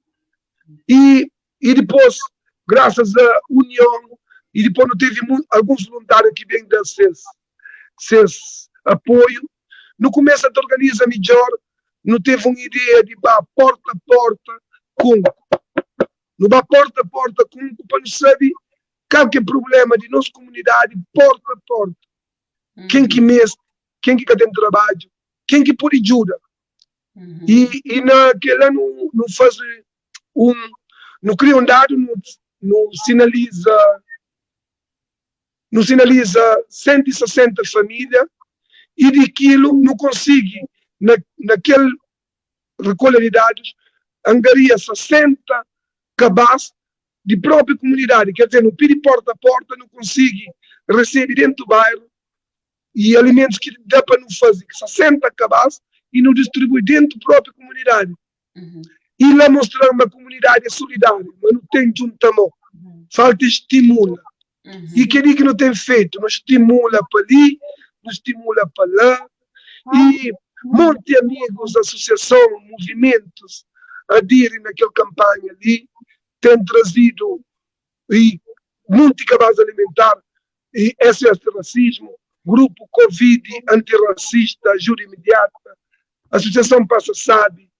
E depois, graças à união, e depois não teve alguns voluntários que vêm dar esse apoio, no começo a organizar melhor, não teve uma ideia de ir porta a porta com. Não vai porta a porta com, para não saber qualquer problema de nossa comunidade, porta a porta. Quem que mestre, quem que tem trabalho, quem que pode ajuda. E naquela não faz não cria um dado, não sinaliza 160 famílias e daquilo não consegue, naquele recolha de dados, angaria 60 cabaz de própria comunidade, quer dizer, no pedi porta a porta, não consigo receber dentro do bairro e alimentos que dá para não fazer, que só senta a cabaz e não distribui dentro da própria comunidade. E lá mostrar uma comunidade solidária, mas não tem juntamento, falta estimula. E aquele que não tem feito, não estimula para ali, não estimula para lá. E muitos amigos, associação, movimentos aderem naquela campanha ali, têm trazido e muito cabaz alimentar e SOS Racismo, Grupo Covid Antirracista, Ajuda Imediata, Associação Passa Sabe,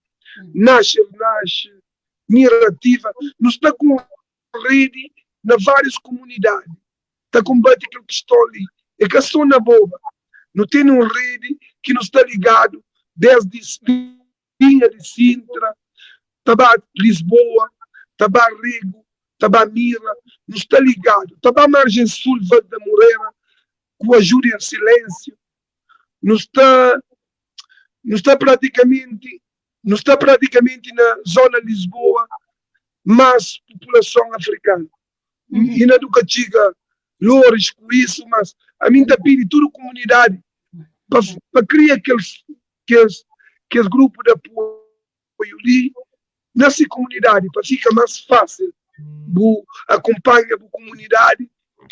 Nasce, Mirativa, nos está com rede na várias comunidades, está combate aquilo que estou ali, é que só na boba, não tem uma rede que nos está ligado desde Vinha de Sintra, Tabá Lisboa, Tabá Rego, Tabá Mira, nos está ligado, Tabá Margem Sul, Vale da Moreira, com a Ajuda em Silêncio, nos está praticamente na zona de Lisboa, mas população africana. E não nunca chega Loures com isso, mas a mim está pedindo toda a comunidade para criar aqueles grupos de apoio ali, nessa comunidade, para ficar mais fácil acompanhar a comunidade.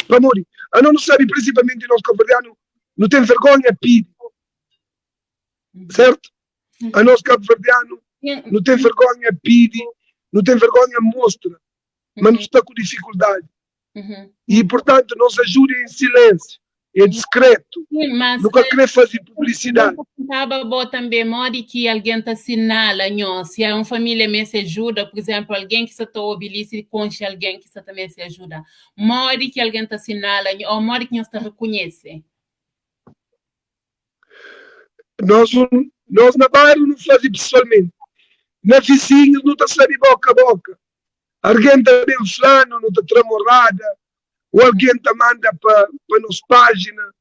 Para morrer. A não sabe, principalmente nós cabo-verdianos, não tem vergonha pedir. Certo? A nós cabo-verdianos não tem vergonha pedir, não tem vergonha mostra, mas não está com dificuldade. E, portanto, nos ajuda em silêncio, é discreto. Nunca querer fazer publicidade. Estava bom também, mori que alguém está assinala, se é uma família que se ajuda, por exemplo, alguém que está obedecer e concha alguém que está também se ajuda. Mori que alguém está assinala, ou mori que não está reconhece. Nós na bairro não fazemos pessoalmente. Na vizinhos não está sabendo boca a boca. Alguém está bem fulano, não está tramorrada, ou alguém está manda para nos página,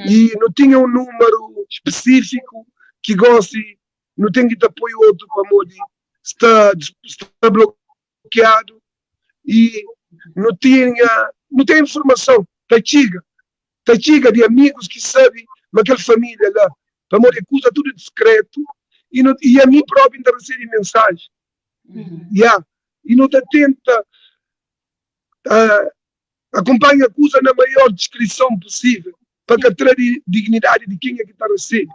e não tinha um número específico que goste, não tem que te apoio outro para morrer, está bloqueado, e não tem informação, está chega de amigos que sabem, naquela família lá, para morrer, custa tudo discreto, e a mim próprio ainda recebe mensagem. E não te tenta acompanha a coisa na maior descrição possível para capturar a dignidade de quem é que está recebendo.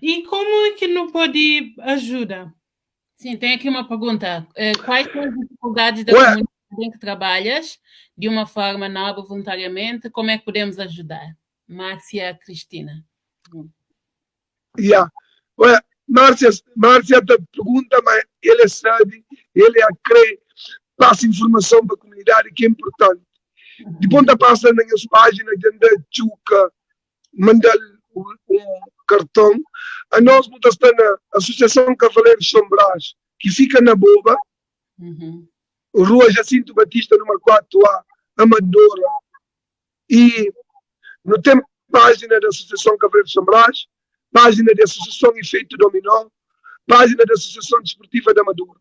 E como é que não pode ajudar? Sim, tem aqui uma pergunta. Quais são as dificuldades da comunidade em que trabalhas de uma forma nova, voluntariamente? Como é que podemos ajudar? Márcia Cristina. Márcia pergunta, mas ele sabe, ele crê, passa informação para a comunidade que é importante. De ponta passa nas páginas de andar chuca, mandar um cartão. A nós está na Associação Cavaleiros São Brás, que fica na Boba, Rua Jacinto Batista, número 4A, Amadora. E não tem página da Associação Cavaleiros São Brás, página da Associação Efeito Dominó, página da Associação Desportiva da Amadora.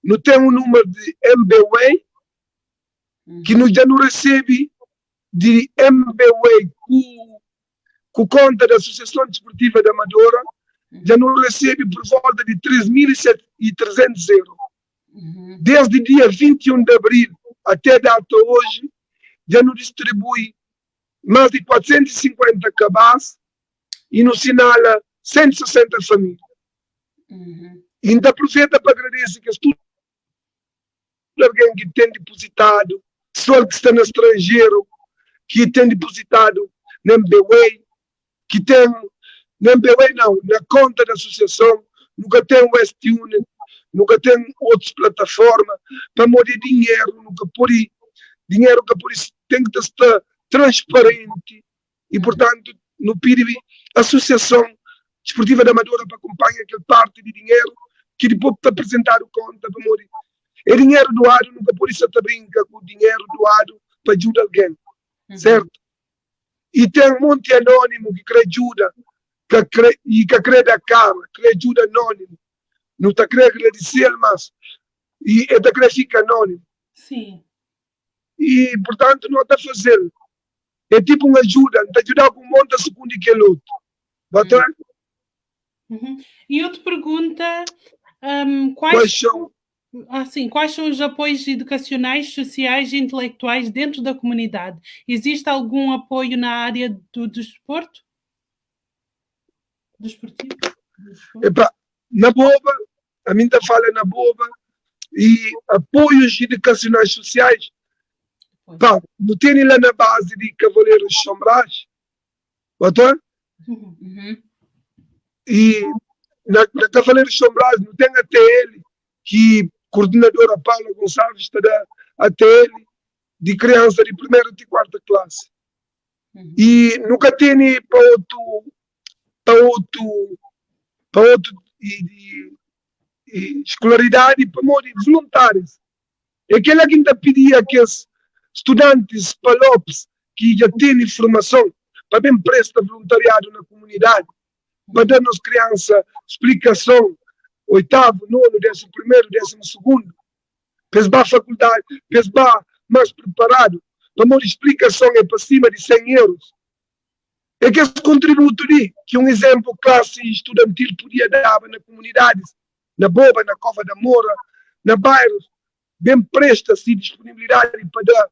Não tem um número de MBWay, que nós já não recebe de MBWay com conta da Associação Desportiva da Amadora, já não recebe por volta de 3.300 euros. Desde o dia 21 de abril até a data hoje, já não distribui mais de 450 cabaz e nos sinala 160 famílias. E ainda aproveita para agradecer que tudo alguém que tem depositado, pessoal que está no estrangeiro, que tem depositado na MBWay, que tem, na MBWay não, na conta da associação, nunca tem Westune, nunca tem outras plataformas, para morrer dinheiro, nunca por dinheiro que por isso tem que estar transparente, e portanto, no PIRIB, a Associação Desportiva da Amadora para acompanhar aquela parte de dinheiro que depois para apresentar o conta para morrer. É dinheiro doado, nunca por isso te brinca com o dinheiro doado para ajudar alguém, certo? E tem um monte anônimo que quer ajuda, que quer dar cara, que ajuda anônimo. Não está querendo agradecer, mas e está querendo ficar anônimo. Sim. E, portanto, não está fazendo. É tipo uma ajuda, está ajudar com um monte de segundo que é luto. E eu te pergunto, Quais são? quais são os apoios educacionais, sociais e intelectuais dentro da comunidade? Existe algum apoio na área do desporto? Desportivo? Epa, na boba, a minha fala na boba, e apoios educacionais sociais, pá, não tem lá na base de Cavaleiros Sombrais, e na Cavaleiros Sombrais não tem até ele, que coordenadora Paula Gonçalves está até ele, de criança de primeira e quarta classe. E nunca tem para outro e escolaridade para morrer voluntários. É aquela que ainda pedia que os estudantes palopes que já têm formação para bem prestar voluntariado na comunidade, para dar às crianças explicação, 8º, 9º, 11º, 12º, para a faculdade, para mais preparado, para uma explicação é para cima de 100 euros. É que esse contributo ali, que um exemplo classe estudantil podia dar na comunidades, na Boba, na Cova da Moura, na bairros, bem presta-se disponibilidade para dar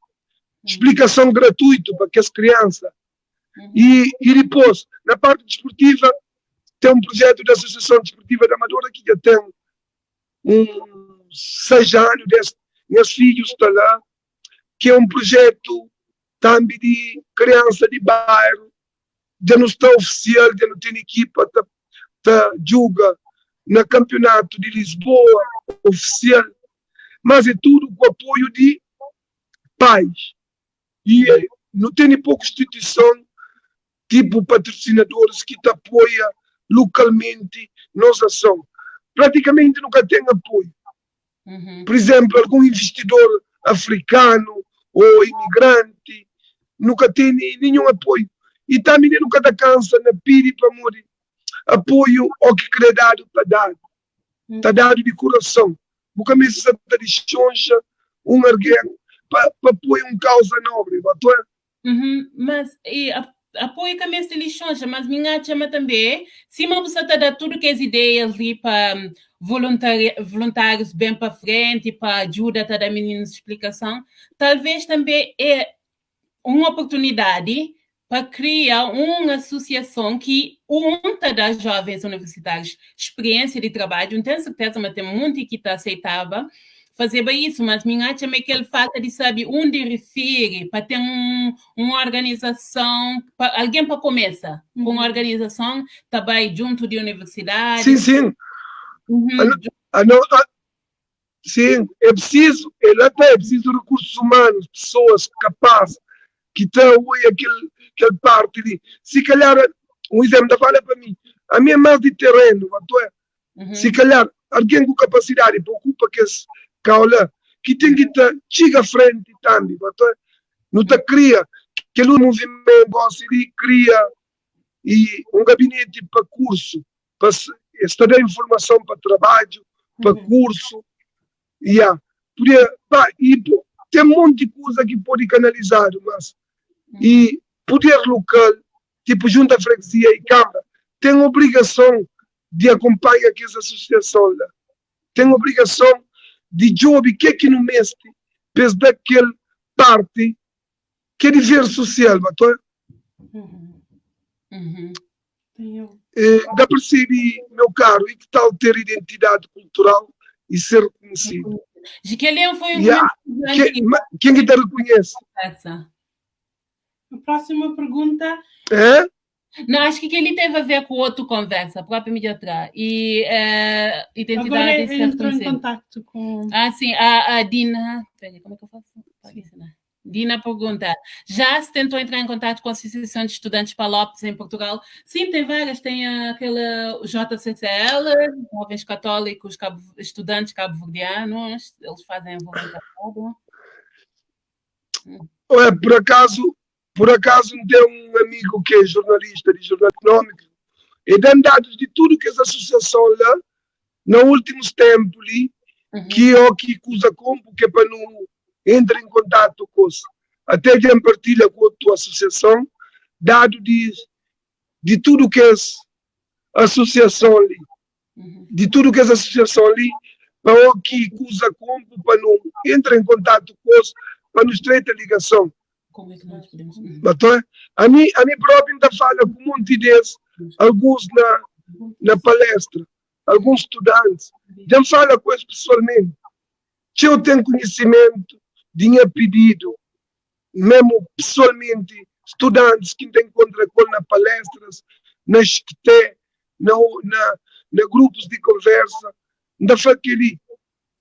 explicação gratuita para as crianças. E depois, na parte desportiva, tem um projeto da Associação Desportiva da Amadora que já tem uns 6 anos, meus filhos estão lá, que é um projeto também de criança de bairro, já não está oficial, já não tem equipa, joga no campeonato de Lisboa, oficial, mas é tudo com apoio de pais. E não tem pouca instituição, tipo patrocinadores, que te apoia localmente nossa ação. Praticamente nunca tem apoio. Por exemplo, algum investidor africano ou imigrante, nunca tem nenhum apoio. E também nunca está cansa na piri para morrer. Apoio ao que quer dar, está dado. Está dado de coração. Porque mesmo se está de choncha, alguém para apoiar uma causa nobre. Mas apoio que a minha lixões, mas minha chama também, se uma pessoa está dando tudo que as ideias ali para voluntários bem para frente, para ajuda a dar a minha explicação, talvez também é uma oportunidade para criar uma associação que unta das jovens universitários experiência de trabalho. Não tenho certeza, mas tem muito que está aceitável fazer isso, mas minha chama é aquele falta de saber onde refere, para ter uma organização, alguém para começar, com uma organização também junto de universidade. Sim. Sim, é preciso recursos humanos, pessoas capazes, que estão aquela parte de, se calhar, um exemplo da fala para mim, a minha mão de terreno, se calhar, alguém com capacidade para ocupar que tem que estar chega à frente também, não está cria, aquele movimento cria e um gabinete para curso, para estudar informação para trabalho, para curso, e tem um monte de coisa que pode canalizar, mas e poder local, tipo junta a freguesia e câmara, tem obrigação de acompanhar aquelas associações lá. Tem obrigação de job que não mexe, pes daquele parte que é dever social, dá perceber, meu caro, e que tal ter identidade cultural e ser reconhecido? Giquelian foi um quem que te reconhece? A próxima pergunta. Não, acho que ele teve a ver com outra conversa, a própria mídia atrás. E identidade. Agora ele entrou em contato com... sim, a Dina... Peraí, como é que eu faço? Dina pergunta, já se tentou entrar em contato com a Associação de Estudantes Palopes em Portugal? Sim, tem várias, tem aquela JCCL, Jovens Católicos, Estudantes Cabo-Verdianos, eles fazem voluntariado. Por acaso tem um amigo que é jornalista de jornal econômico e dá dados de tudo que essa associação lá, nos últimos tempos ali, que é o que usa como, que é para não entra em contato com os, até que partilha com a tua associação, dado de tudo que é associação ali, de tudo que é associação ali, para o que usa como, para não entrar em contato com os, para nos trazer ligação. Como é que nós podemos... Então, a mim próprio ainda fala com um monte desses, alguns na palestra, alguns estudantes, já fala com eles pessoalmente. Se eu tenho conhecimento, tinha pedido, mesmo pessoalmente, estudantes que encontram nas palestras, nas esquete, na grupos de conversa, da faquili.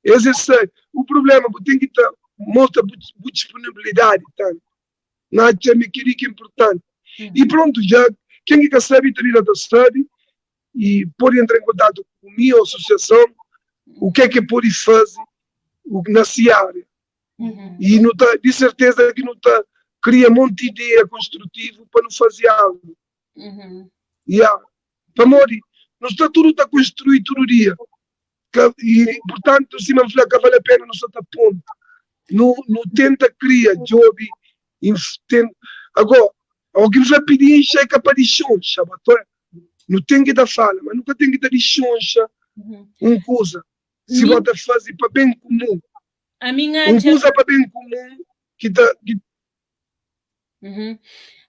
Esse é o problema, tem que ter mostra disponibilidade, tanto. Não é que é importante. E pronto, já quem quer saber, sabe, e pode entrar em contato com a minha associação, o que é que pode fazer na área. E não tá, de certeza que não está cria um monte de ideia construtiva para não fazer algo. Para morrer, não está tudo está construído todo dia. E, portanto, se não falar que vale a pena, não está ponto. Não tenta criar job. Agora, alguém já pediu checa para licença, não tem que dar fala, mas nunca tem que dar licença uma coisa. Se você fazer para bem comum, uma coisa para bem comum que dá.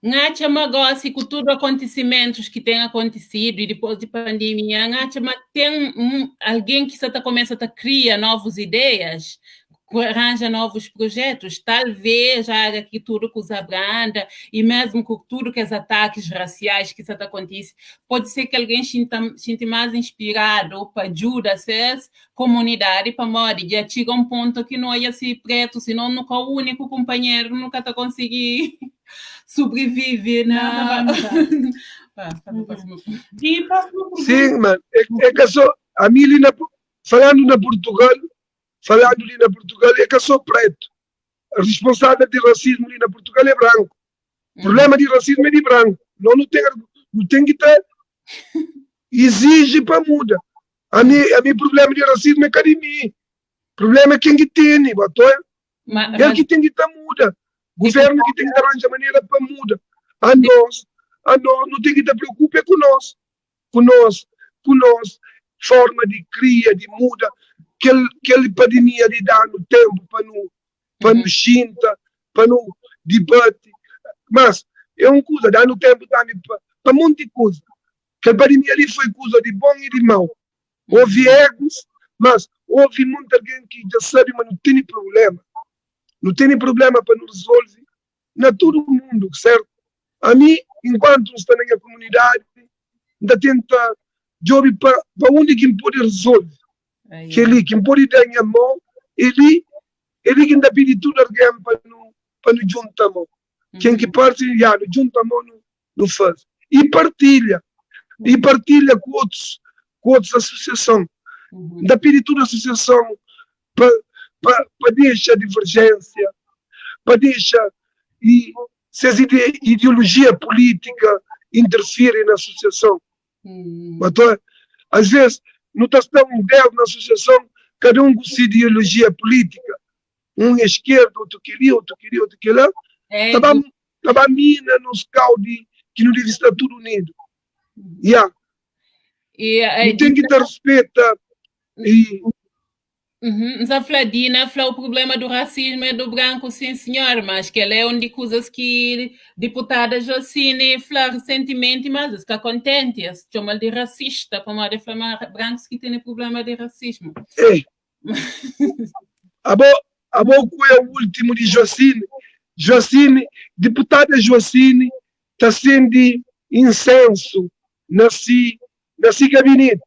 Ngacha magossi com tudo acontecimentos que têm acontecido e depois de pandemia, ngacha mas tem alguém que está começa a criar novas ideias, arranja novos projetos, talvez haja aqui tudo com os abranda e mesmo com tudo que os ataques raciais que está acontecendo, pode ser que alguém sinta mais inspirado para ajudar essa comunidade para morrer, já chega um ponto que não é assim preto, senão nunca o único companheiro nunca está conseguir sobreviver na... Sim, mano, é que só a mim falando na Portugal, é que eu sou preto. A responsável de racismo ali na Portugal é branco. O problema de racismo é de branco. Não tem que ter. Exige para mudar. A mim problema de racismo é que de mim. O problema é quem que tem, é que tem que estar muda. O governo que tem que arranjar maneira para mudar. A nós não tem que estar preocupado com nós, forma de cria, de muda. Aquela pandemia de dar no tempo para não xinta, para não debate. Mas é uma coisa, dá no tempo também para um monte de coisa. Aquela pandemia ali foi coisa de bom e de mau. Houve egos, mas houve muita gente que já sabe, mas não tem problema. Não tem problema para não resolver. Não todo mundo, certo? A mim, enquanto está na minha comunidade, ainda tenta jogar para onde quem pode resolver. Que ele, quem pode dar a mão, ele que ainda pede tudo a alguém para não juntar a mão. Quem que partilha, não junta a mão, não faz. E partilha com outras associações. Ainda pede tudo a associação para deixar a divergência, para deixar se as ideologia política interferem na associação. Então, às vezes, não está tão dentro na associação, cada um com sua ideologia política. Um é esquerdo, outro queria, outro lá. Estava a mina nos caldos que não deve estar tudo unido. Não tem que dar respeito. Zafladina falou o problema do racismo é do branco, sim senhor, mas que ele é uma de coisas que deputada Jocine fala recentemente, mas está contente, chama de racista, para não falar brancos que têm problema de racismo. A boa é o último de Jocine, deputada Jocine está sendo incenso nesse gabinete.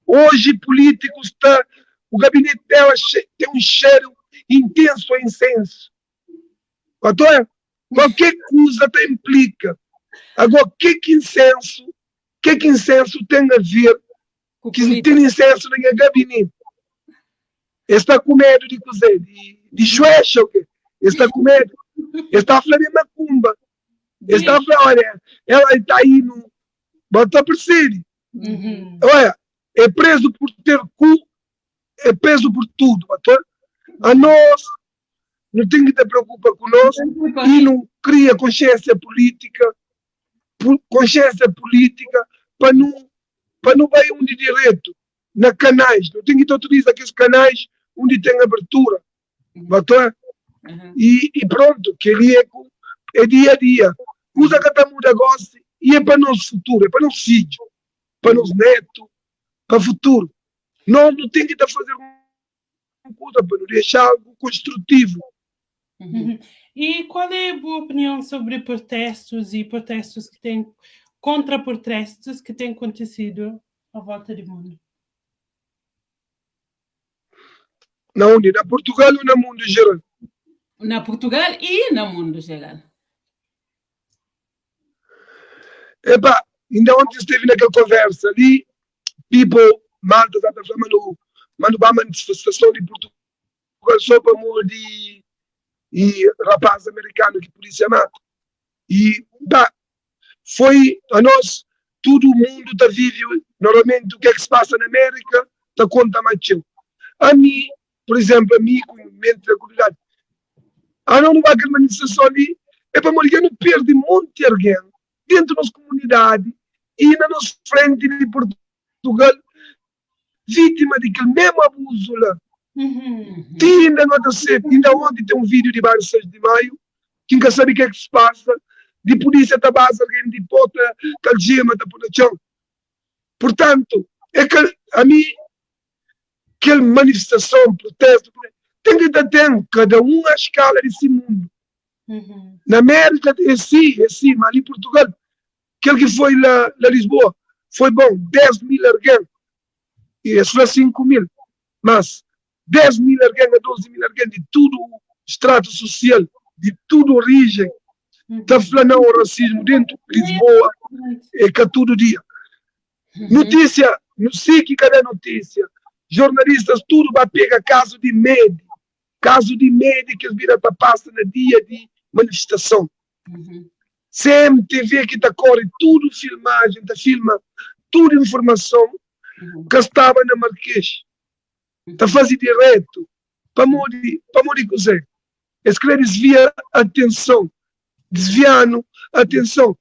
Hoje políticos o gabinete dela tem um cheiro intenso a incenso. Qualquer coisa implica. Agora, o que incenso tem a ver que tem incenso no gabinete? Está com medo de cozer, de chuecha, o quê? Está com medo. Está a falar de macumba. Está a falar, olha, ela está aí no... Bota para ser. Olha, é preso por ter cu, é preso por tudo. A nós, não tem que te preocupar conosco e não cria consciência política para não vai onde direto, na canais. Não tem que te utilizar aqueles canais onde tem abertura. E pronto, que ele é dia a dia. Usa que está muda gosta e é para nosso futuro, é para nosso filho, para nosso neto, para o futuro. Nós não temos que estar fazendo uma coisa para não deixar algo construtivo. E qual é a boa opinião sobre protestos e protestos que têm, contra-protestos que têm acontecido à volta do mundo? Na onde? Na Portugal ou no mundo geral? Na Portugal e no mundo geral. Epa, ainda ontem esteve naquela conversa ali, malta está falando, mas uma manifestação de Portugal só para morrer e rapaz americano que a polícia mata. E foi a nós, todo mundo está vivo, normalmente o que é que se passa na América, está conta mais teu. A mim, por exemplo, com mente da comunidade, não vai aquela manifestação ali, é para morrer, não perde muito de alguém dentro da nossa comunidade e na nossa frente de Portugal, vítima daquele mesmo abuso lá. Ainda ontem tem um vídeo de vários 6 de maio, quem quer saber o que é que se passa, de polícia está base, alguém de pota, calgema, está por chão. Portanto, é que a mim, aquela manifestação, protesto, tem que ter cada um à escala desse mundo. Na América é sim, mas ali em Portugal, aquele que foi lá Lisboa, foi bom, 10 mil alguém, e isso foi 5 mil, mas 10 mil alguém a 12 mil alguém de tudo extrato social, de tudo origem, está falando o racismo dentro de Lisboa, é que todo dia. Notícia, não sei que cadê notícia, jornalistas tudo vai pegar caso de médico que eles viram para passar no dia de manifestação. CMTV que está correndo tudo filmagem, está filma tudo informação que estava na Marquês. Está fazendo direto para morrer coisa. Eles querem desviar a atenção, desviando a atenção.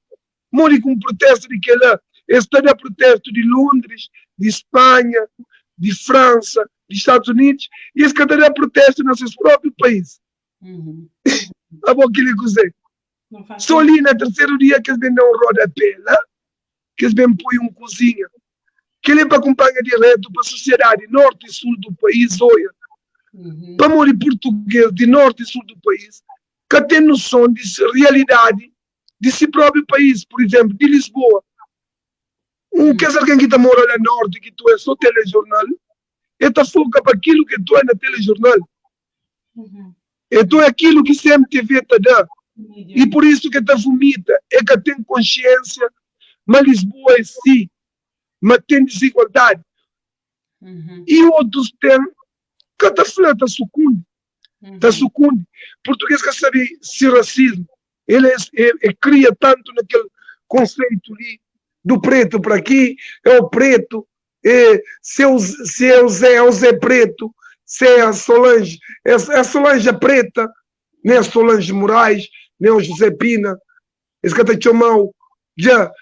Morrer com protesto de que lá, está a protesto de Londres, de Espanha, de França, dos Estados Unidos, e eles querem a protesto nos seus próprios países. A boa que ele coisa. Só ali no terceiro dia que eles vêm dar um rodapé lá, que eles vêm pôr uma cozinha, que ele acompanha direto para a sociedade norte e sul do país, olha, para morrer português de norte e sul do país, que tem noção de realidade de seu próprio país, por exemplo, de Lisboa. Que é alguém que está morando lá norte, que tu é só telejornal, e está foca para aquilo que tu é na telejornal. Então é aquilo que CMTV está dando. E por isso que está vomita, é que tem consciência, mas Lisboa é sim, mas tem desigualdade. E outros têm, que está sucunde. Está sucunde. Português quer saber se racismo, ele cria tanto naquele conceito ali, do preto para aqui, é o preto, se é o Zé preto, se é a Solange, é a Solange preta, nem a Solange Moraes, nem o José Pina, esse que está chamado, já,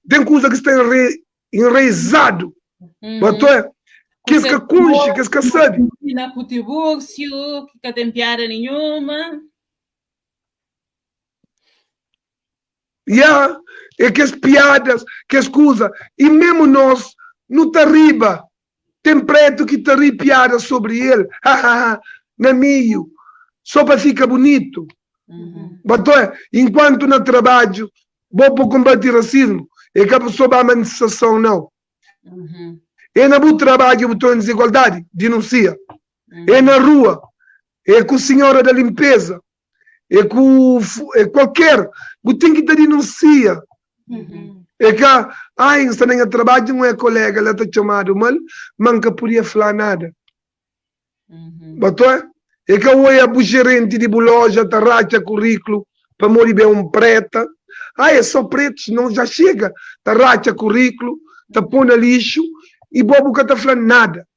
tem coisa que está enraizado, que esse que conche, que esse que sabe. Na Cutibúrcio, que não tem piada nenhuma. É que as piadas, que as coisas, e mesmo nós, não está riba, tem preto que está ri piada sobre ele, na meio, só para ficar bonito. Enquanto no trabalho, vou para combater racismo, é que a pessoa vai a manifestação, não. É no trabalho, botou em desigualdade, denuncia. É na rua, é com a senhora da limpeza, é com qualquer, tem que te denuncia. É que, está nem a trabalho, não é colega, ela está chamado mal, nunca podia falar nada. É que eu é o gerente de loja, está racha currículo, para morrer bem um preta. É só pretos, não já chega, está racha currículo, está pondo lixo, e bobo que está falando nada.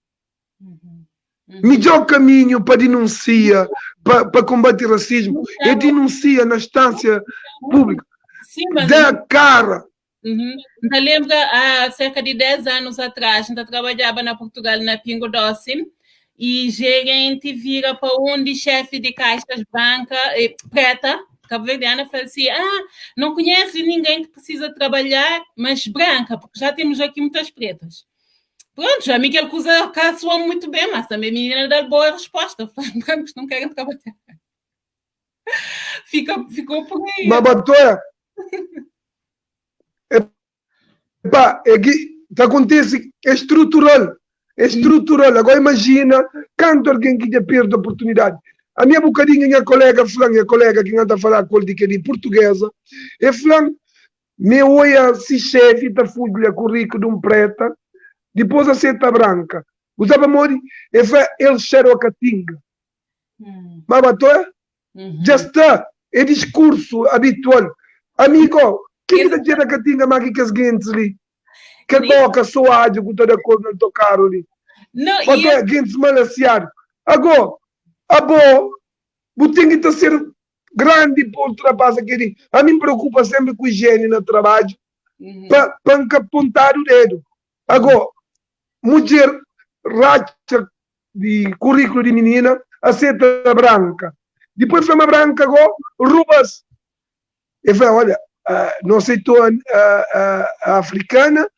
Melhor caminho para denunciar, para combater racismo, é denunciar na instância pública. Sim, mas... Dá cara. Então, lembra, há cerca de 10 anos atrás, a gente trabalhava na Portugal, na Pingo Doce, e gerente vira para de chefe de caixas branca, preta, cabo-verdiana, fala assim, não conhece ninguém que precisa trabalhar, mas branca, porque já temos aqui muitas pretas. Pronto, já Miguel Cusa caçou muito bem, mas também a menina dá boa resposta. Brancos não querem trabalhar. Ficou por aí. Mas, Batoya, é que acontece, é estrutural. É estrutural. Agora imagina quanto alguém que já perde a oportunidade. A minha bocadinha, minha colega, a colega que anda a falar com ele de portuguesa, é falando, me olha se chefe da folha currículo de preta, depois a seta branca. Usava mori, ele cheira a catinga. Mas Batoya, já está. É discurso habitual. Amigo, quem está cheira a catinga, mas que as gentes ali? Que toca só água com toda a cor não tocaram ali. Não, Batoya, gentes malaciados. Agora, tem que ser grande por ultrapassar aquele. A mim me preocupa sempre com higiene no trabalho, para apontar o dedo. Agora, mulher racha de currículo de menina, aceita branca. Depois foi uma branca, agora, roubas. E falei, olha, não aceitou a africana,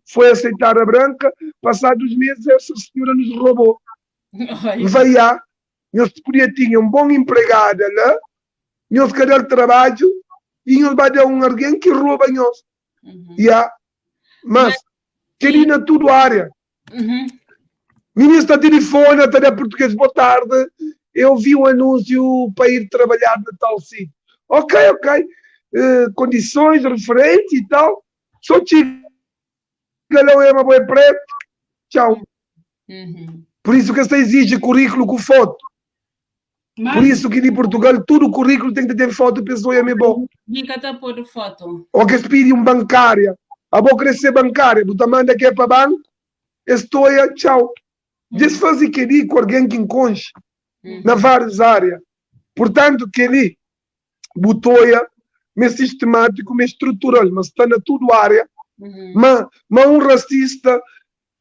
foi aceitar a branca, passados meses, essa senhora nos roubou. Vai lá, nós podia ter um bom empregado lá, nós queremos trabalho, e nós vai dar alguém que rouba nós. Mas, querida tudo área. Ministro telefone, até português, boa tarde. Eu vi um anúncio para ir trabalhar na tal sítio. Ok. Condições referentes e tal. Só te galão é uma boa preta. Tchau. Por isso que se exige currículo com foto. Por isso que em Portugal todo currículo tem que ter foto de pessoa e é bom. Nunca está por foto. Ou que se pede bancária. A boa crescer bancária. Tu manda que é para banco. Estou aí, tchau. Desfazer que com alguém que enconche na várias áreas. Portanto, que ele botoia, mas sistemático, mas estrutural, mas está na tudo área. Mas um racista,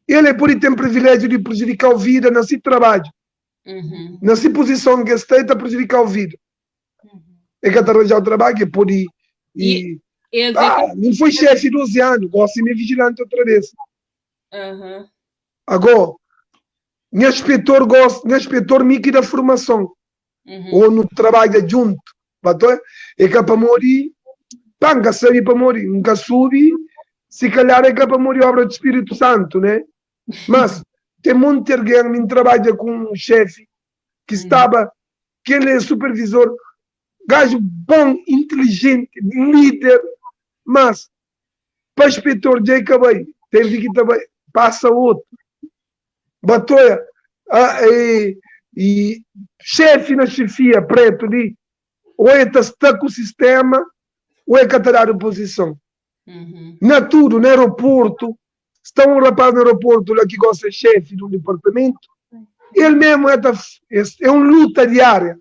ele por ter privilégio de prejudicar a vida nesse trabalho. Nessa posição que está a prejudicar a vida. É que arranjar o trabalho que pode. Não foi chefe 12 anos, gosto de me vigilante outra vez. Agora, meu inspetor Miki da formação, ou no trabalho junto, é que para morrer, nunca sabe para morrer, nunca soube, se calhar é que para morrer obra do Espírito Santo, né? Mas tem muito alguém que trabalha com um chefe que estava, que ele é supervisor, gajo bom, inteligente, líder, mas para inspetor já acabei, teve que também passa outro. Batoya, e chefe na chefia preto ali, ou é está com o sistema, ou é catar a oposição. Não é tudo, no aeroporto, está um rapaz no aeroporto lá que gosta de chefe de um departamento, ele mesmo é uma luta diária.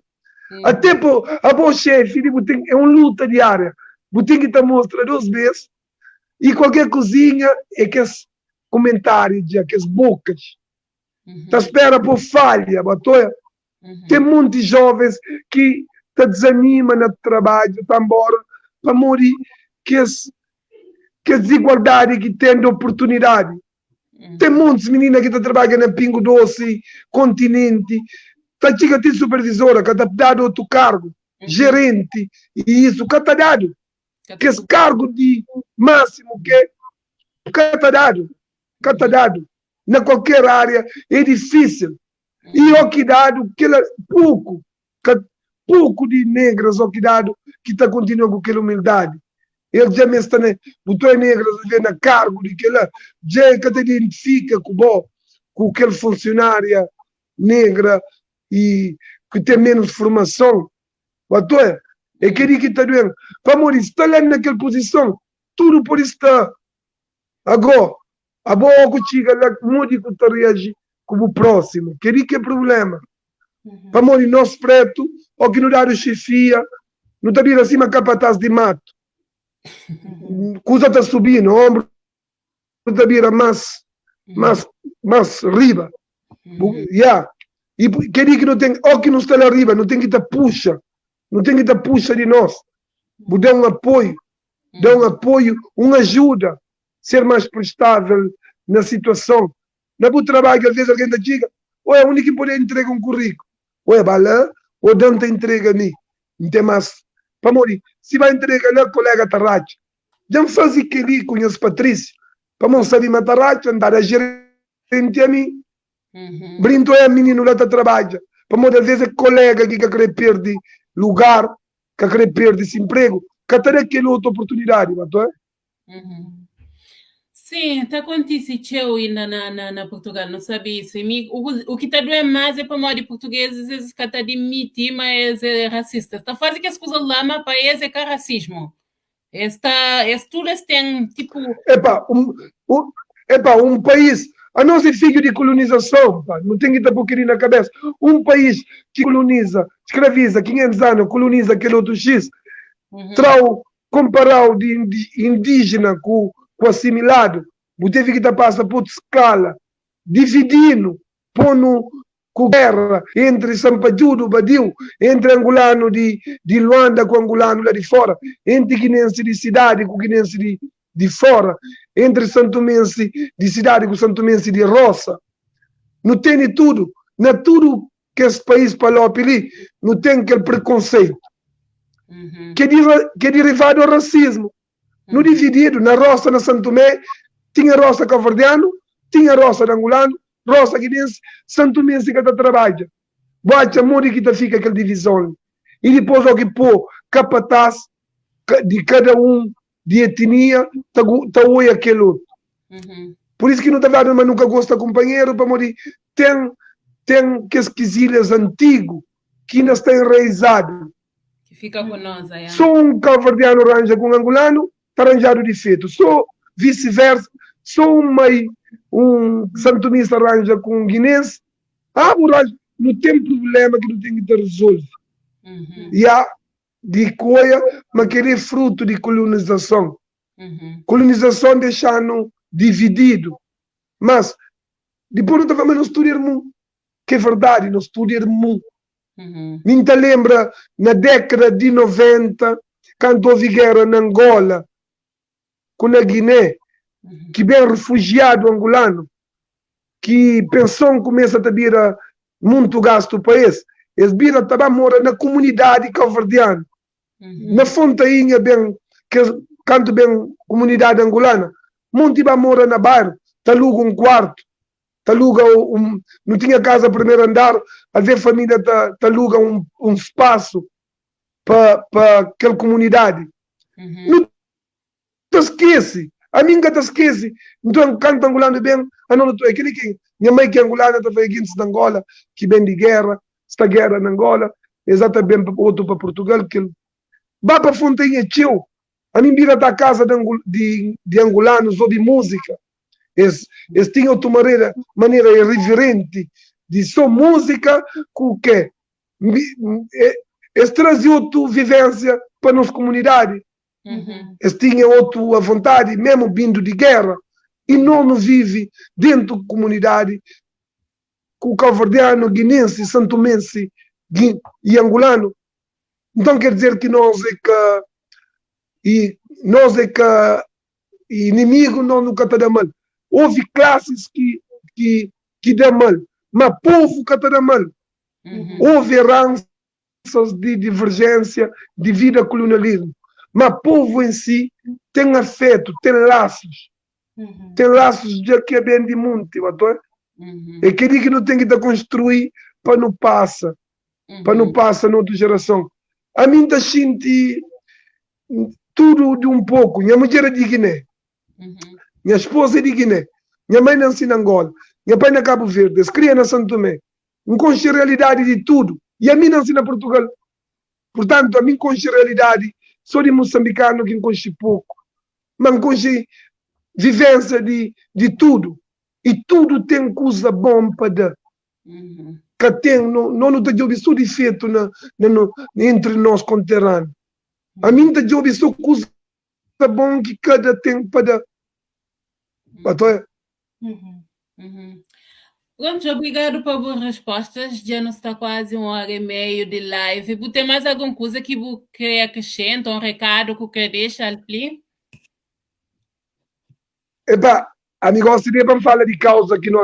Até a bom chefe, é uma luta diária. Tem que estar mostrando 2 vezes, e qualquer coisinha é que as comentários, que as bocas. Está espera por falha, Batoya. Tem muitos jovens que te desanimam no trabalho, estão embora para morrer, que a desigualdade que tem de oportunidade. Tem muitas meninas que trabalham na Pingo Doce, Continente, está chegando a ter supervisora, que está dado outro cargo, gerente, e isso, que está dado. Que esse cargo de máximo que está dado. Na qualquer área é difícil. E o que dado, pouco de negras, o que dado, que está continuando com aquela humildade. Ele já me está, botou negras na cargo de que ela já que te identifica com aquela funcionária negra e que tem menos formação. Batoya, é aquele que está doendo. Para morrer, está lá naquela posição, tudo por estar. Agora, a boa que chega lá, muito que está reagir, como o próximo. Que é problema. Para morrer nosso preto, ou que não dá o chefia, não está vir acima capataz de mato. Coisa está subindo, o ombro está vir mais riba. Yeah. E que não tem, ou que não está lá arriba, não tem que estar puxa. Não tem que estar puxa de nós. Dá um apoio. Uma ajuda. Ser mais prestável na situação. Na boa trabalho, às vezes alguém te diga, ou é o único que pode entregar um currículo. Ou é bala, ou Dante entrega a mim. Não tem mais. Para morrer. Se vai entregar lá, colega Tarracha. Já faz que ali conhece Patrícia. Para não saber Tarracha, andar a gerente a mim. Brinto é a menino lá que trabalha. Para morrer, às vezes é colega que quer perder lugar, que quer perder esse emprego. Que terá aquela outra oportunidade, não é? Sim, está acontecendo ainda na Portugal, não sabe isso. O que está doendo mais é para morrer portugueses, às vezes que está admitir, mas é racista. Está fazendo que as coisas lá, mas para eles é que é racismo. Tudo tem tipo. Um país, a não ser filho de colonização, pá, não tem que estar um pouquinho na cabeça. Um país que coloniza, escraviza 500 anos, coloniza aquele outro X, comparar o de indígena com assimilado, você teve que passar por escala, dividindo, pondo com guerra entre Sampajudo, Badiu, entre angolano de Luanda com angolano lá de fora, entre guinense de cidade com guinense de fora, entre santomense de cidade com santomense de roça. Não tem tudo. Não é tudo que esse país falou ali, não tem aquele preconceito. Que é derivado do racismo. No dividido, na roça, na Santo Tomé, tinha roça cabo-verdiano, tinha roça de angolano, roça guinense, Santo Tomé que está trabalha. Bate a morrer que fica aquela divisão. E depois o que pô, capataz de cada um de etnia, está oi aquele outro. Por isso que não está vendo, mas nunca gosta companheiro para morrer. Tem que esquisilhas antigo que ainda está enraizado. Que fica com nós aí. Só um cabo-verdiano arranja com um angolano, está arranjado de feito. Só vice-versa, só um santomista arranja com um guinense. Não tem problema que não tem que ter resolvido. E há de coisa, mas que é fruto de colonização. Colonização deixando dividido. Mas, depois não estava mais estudar muito. Que é verdade, não estudar muito. Ninguém lembra, na década de 90, quando houve guerra na Angola, com a Guiné, que bem refugiado angolano, que pensão começa a ter muito gasto para esse. Eles viram também morar na comunidade cabo-verdiana. Na Fontainha, bem, que canto bem comunidade angolana. Muito vai morar na bairro, te aluga um quarto, te aluga não tinha casa primeiro andar, às vezes a família te aluga um espaço para aquela comunidade. Não te esquece. A mim que te esquece. Então, canto angolano bem, não estou aquele que minha mãe que é angolana, está fazendo de Angola, que vem de guerra, está guerra na Angola, exatamente outro para Portugal, que vai para Fontainha, tio. A mim vira da casa de angolanos ou de música. Eles tinham outra maneira irreverente de só música com o quê? Eles traziam outra vivência para a nossa comunidade. Eles tinham outra vontade, mesmo vindo de guerra. E não vive dentro da comunidade com o cabo-verdiano, guinense, santomense e angolano. Então quer dizer que nós é que inimigo não nunca está mal. Houve classes que dão mal, mas povo que está mal. Houve heranças de divergência devido ao colonialismo, mas povo em si tem afeto, tem laços. Tem laços de que é bem de muito. É que não tem que estar construir para não passar. Para não passar na outra geração. A mim está sentindo tudo de um pouco. Minha mulher é de Guiné. Minha esposa é de Guiné. Minha mãe nasceu na Angola. Minha pai na Cabo Verde. As crianças na Santo Tomé. Não conheço a realidade de tudo. E a mim nasci na Portugal. Portanto, a mim conheço a realidade. Sou de moçambicano que conheço pouco. Mas conheço vivência de tudo. E tudo tem coisa bom para dar. Que tem, não está de só defeito entre nós conterrâneos. A mim está de só coisa bom que cada tem para dar. Pronto, obrigado por boas respostas. Já não está quase 1h30 de live. Você tem mais alguma coisa que você quer acrescentar, um recado que quer deixar ali? Epá, amigo, seria para falar de causa que não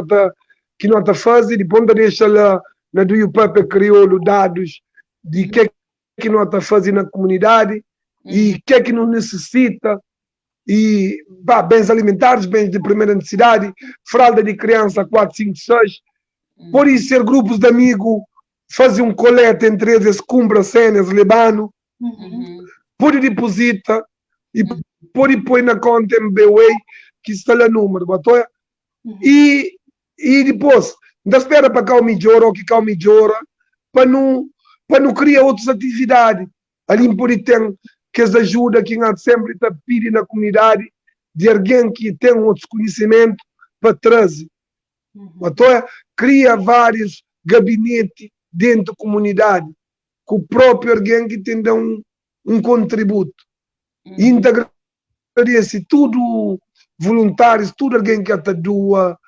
está fazendo, depois deixa lá na do IUPAP crioulo dados de que não está fazendo na comunidade e que não necessita. E bens alimentares, bens de primeira necessidade, fralda de criança 4, 5, 6. Pode ser grupos de amigos, fazer um colete entre eles, cumbra, cenas, lebano. Pode depositar e pode pôr na conta MBWay, que está lá no número. E depois, da espera para cá o melhor ou que cá o melhor, para não criar outras atividades. Ali pode ter que as ajuda que sempre está pedindo na comunidade de alguém que tem outros conhecimentos para trazer. Cria vários gabinetes dentro da comunidade, com o próprio alguém que tem um contributo. E integraria-se tudo voluntários, tudo alguém que até doa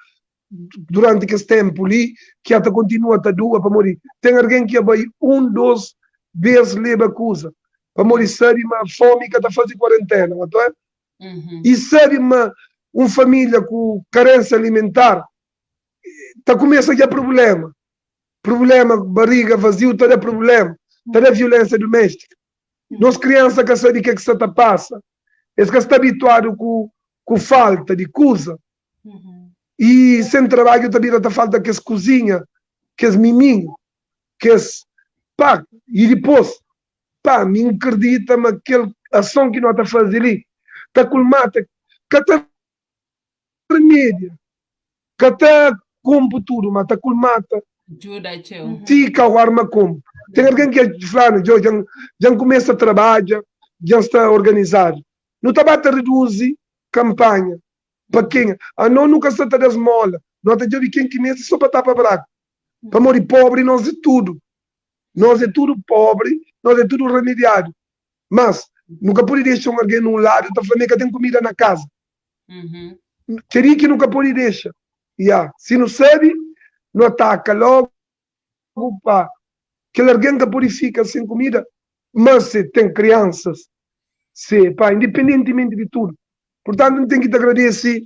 durante esse tempo ali, que até continua a doar para morrer. Tem alguém que vai 1, 2 vezes leva a coisa. Para morrer sério, uma fome que está fazendo quarentena. E sério, uma família com carência alimentar, começa a ter problema. Problema, barriga vazio, está problema. Está violência doméstica. Nós crianças que sabem o que se passa. Eles que estão habituados com falta de coisa. E sem trabalho também está falta que as cozinha, que as miminhos, que as... e depois... me acredita-me aquela ação que nós estamos a fazer ali, que colmata, que está remédio, que está compro tudo, mas está colmata. Tica o arma compro. Tem alguém que é falando, já começa a trabalhar, já está organizado. Não está a reduzir campanha. Para quem? Não nunca se trata das molas. Não está de quem começa só para estar para braco. Para morrer pobre, nós é tudo. Nós é tudo pobre, nós é tudo remediado. Mas nunca pode deixar alguém num lado e falando que tem comida na casa. Teria que nunca pode deixar. Se não sabe, não ataca logo. Que alguém que pode ficar sem comida, mas se tem crianças, independentemente de tudo. Portanto, não tem que te agradecer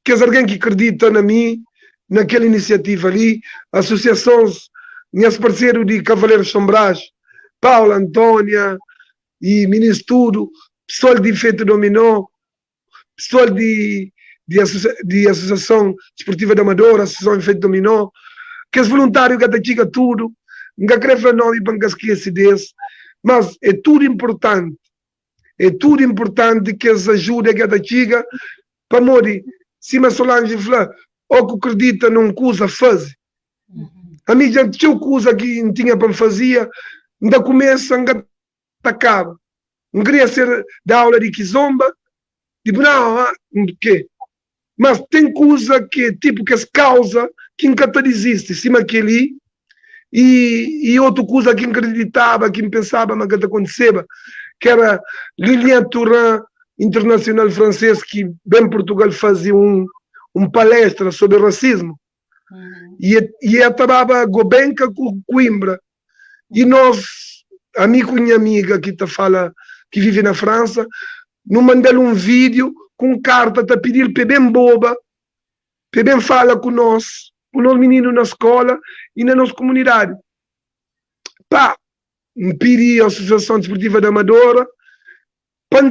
que alguém que acredita na mim, naquela iniciativa ali, associações, minhas parceiros de Cavaleiros São Brás, Paula, Antônia e Ministro Tudo, pessoal de Efeito Dominó, pessoal de Associação Desportiva da Amadora, Associação de Efeito Dominó, que os voluntários que estão tudo, não quero falar nome para não esquecer desse, mas é tudo importante que eles ajudem que estão para morrer. Se a Solange fala, ou que acredita num coisa, faz. A mim já tinha coisa que não tinha para fazer, ainda começa, ainda acaba. Não queria ser da aula de Kizomba, tipo, não, quê? Mas tem coisa que, tipo, que se causa, que nunca existe, cima aquele, e outra coisa que acreditava, que pensava, mas que acontecia, que era Lilian Thuram, internacional francês, que bem em Portugal fazia palestra sobre racismo. E eu estava Gobenca com Coimbra. E nós, amigo e amiga que fala, que vive na França, nos mandaram um vídeo com carta a pedir para bem boba, para bem fala com nós meninos na escola e na nossa comunidade. Me pedi a Associação Desportiva da Amadora,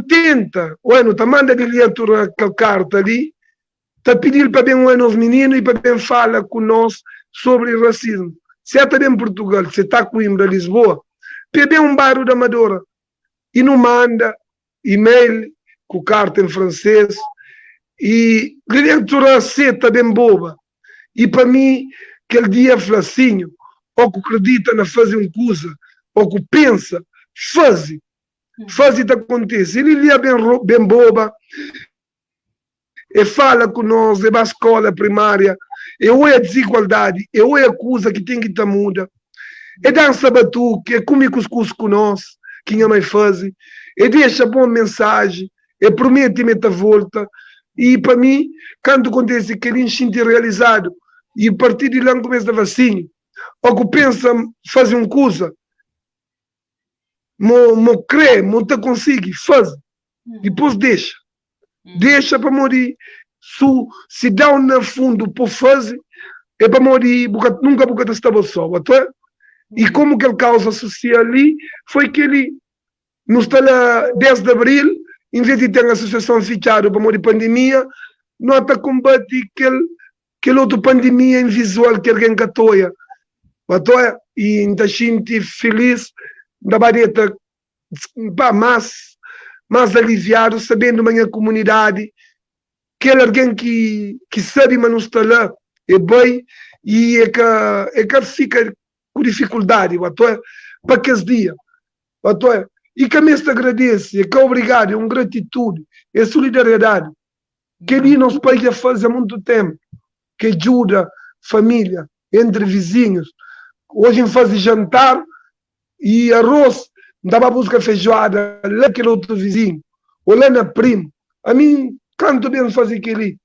tenta, tá manda de leitura aquela carta ali, tá pedir para bem os meninos e para bem fala com nós sobre racismo. Se é também em Portugal, se está Coimbra, Lisboa, para bem um bairro da Amadora, e não manda e-mail com carta em francês, e leitura seta bem boba. E para mim, aquele dia flacinho, ou que acredita na fazer uma coisa, ou que pensa, faz e te acontece. Ele lia bem boba, e fala com nós, é a escola primária, é a desigualdade, é a coisa que tem que estar muda. É dança batuque, é comer cuscuz com nós, que minha mãe faz, é deixa boa mensagem, é promete meta volta. E para mim, quando acontece que ele enche realizado, e a partir de lá começa a vacina, ou que pensa fazer uma coisa, não crê, não te consegue, faz, depois deixa. Deixa para morrer. Se dá um fundo para fazer, é para morrer, nunca porque estava só. E como que ele causa social ali, foi que ele, no está lá 10 de abril, em vez de ter a associação fechada para morrer pandemia, nota combate aquela outra pandemia invisual que alguém catoia. E ainda gente feliz, da bareta, mais aliviado, sabendo a minha comunidade, que é alguém que sabe, mas não está lá, é bem, e é que fica com dificuldade, para que esse dia, e que me agradece, é que é obrigado, é uma gratitude, é solidariedade, que ele nos país já faz há muito tempo, que ajuda família, entre vizinhos. Hoje faz jantar e arroz, dava a buscar feijoada lá aquele outro vizinho, ou lá na prima. A mim, canto bem fazer aquele.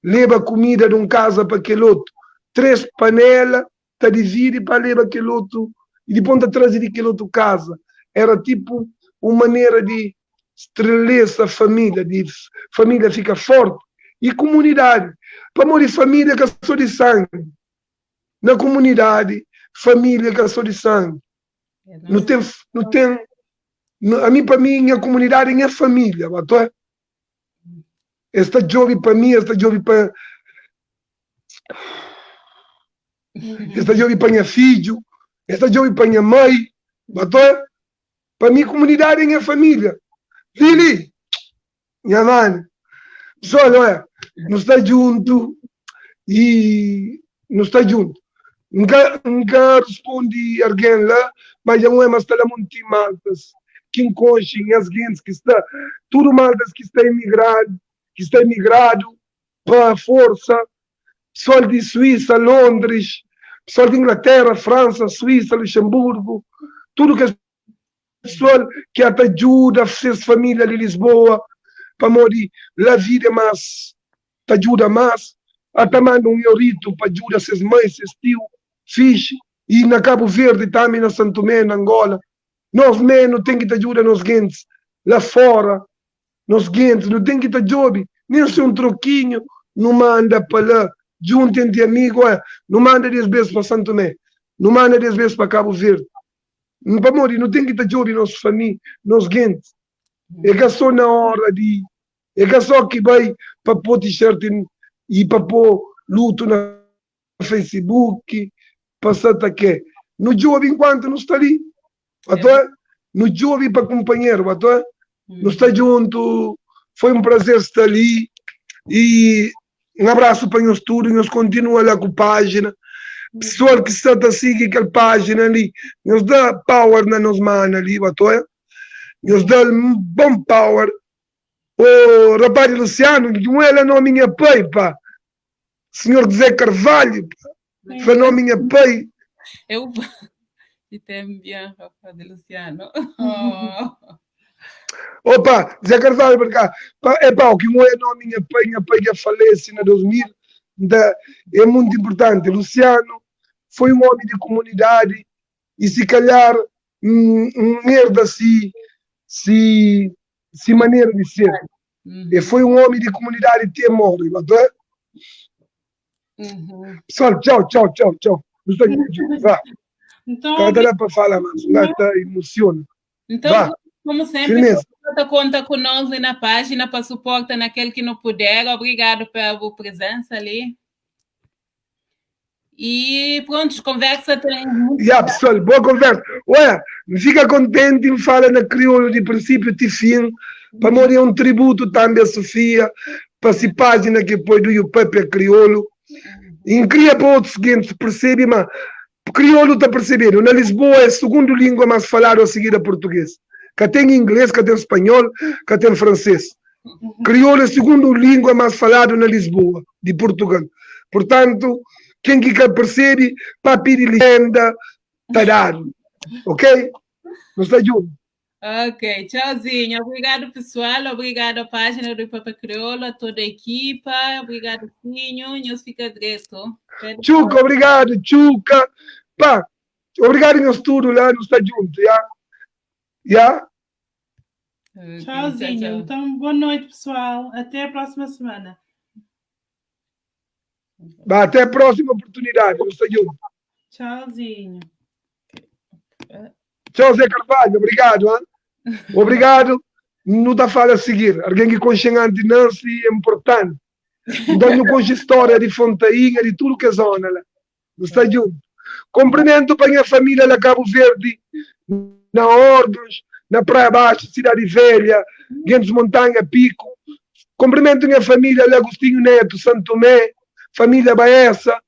Leva comida de um casa para aquele outro. 3 panelas, tá divide para levar aquele outro, e depois trazer aquele outro casa. Era tipo uma maneira de estrelecer a família, de família fica forte. E comunidade. Para morrer família que é só de sangue. Na comunidade, família que é só de sangue. Não tem, para mim, a comunidade é família. Esta jovem para mim, esta jovem para minha filho, esta jovem para minha mãe. Para mim, comunidade é família. Lili, minha mãe, só não é? Não está junto e não está junto. Nunca respondi a alguém lá, mas não é mais lá muito maltas que encostem as gente que está, tudo maltas que está imigrado para a força, pessoal de Suíça, Londres, pessoal de Inglaterra, França, Suíça, Luxemburgo, tudo que é pessoal que até ajuda a fazer família de Lisboa para morrer a vida mais, te ajuda mais, até manda um eurito para ajudar seus mães, seus tios, fixe, e na Cabo Verde também, na Santo Tomé, na Angola. Nós menos tem que te ajudar nos guentes, lá fora, nos guentes, não tem que te ajudar, nem se um troquinho, não manda para lá, junto entre amigos, não manda 10 vezes para Santo Tomé, não manda 10 vezes para Cabo Verde. Para morrer, não tem que te ajudar nos famílias, nos guentes. É que só na hora de. É que só que vai para pôr t-shirt e para pôr luto na Facebook, passar aqui. No jovem enquanto não está ali. No jovem para companheiro. Não está junto. Foi um prazer estar ali. E um abraço para nós todos. Nós continuamos lá com a página. Pessoal que está a seguir aquela página ali, nos dá power na nos mãos ali, nos dá um bom power. O rapaz Luciano, não é não minha pai, pá. Senhor José Carvalho, foi não minha pai. Eu t'aime bien, rapaz de Luciano. Opa, José Carvalho, porque é pá, que não é não minha pai já falece na 2000. É muito importante. Luciano foi um homem de comunidade e se calhar merda se maneira de ser. E foi um homem de comunidade e morre. Pessoal, tchau. Vá. Então, cada lá para falar, mas lá está emociona. Então, vá. Como sempre, conta conosco na página para suportar naquele que não puder. Obrigado pela presença ali. E pronto, conversa tem. Pessoal, boa conversa. Ué, fica contente em falar na crioulo de princípio e fim. Para morrer um tributo também a Sofia, para essa página que depois do Pepe a crioulo. E cria para outros seguintes, percebe, mas crioulo está percebendo. Na Lisboa é a segunda língua mais falada a seguir a português. Que tem inglês, que tem espanhol, que tem francês. Crioulo é a segunda língua mais falada na Lisboa, de Portugal. Portanto, quem quer perceber, para pedir legenda, está dado. Ok? Não está junto. Ok, tchauzinho. Obrigado, pessoal. Obrigado à página do Papa Crioulo, a toda a equipa. Obrigado, Pinho. Nós fica direto. Chuca, obrigado, Chuca. Pá, obrigado em estudo lá, não está junto, já? Já? Okay, Tchauzinho. tchau. Então, boa noite, pessoal. Até a próxima semana. Bah, até a próxima oportunidade, não está junto. Tchauzinho. Tchau, Zé Carvalho, obrigado. Hein? Obrigado. Não está a falar a seguir. Alguém que consciente Nancy é importante. Então, não conheço história de Fontainha, de tudo que é zona lá. Não está junto. Cumprimento para a minha família lá Cabo Verde, na Ordos, na Praia Baixa, Cidade Velha, Guedes Montanha, Pico. Cumprimento a minha família lá Agostinho Neto, Santo Tomé, família Baessa,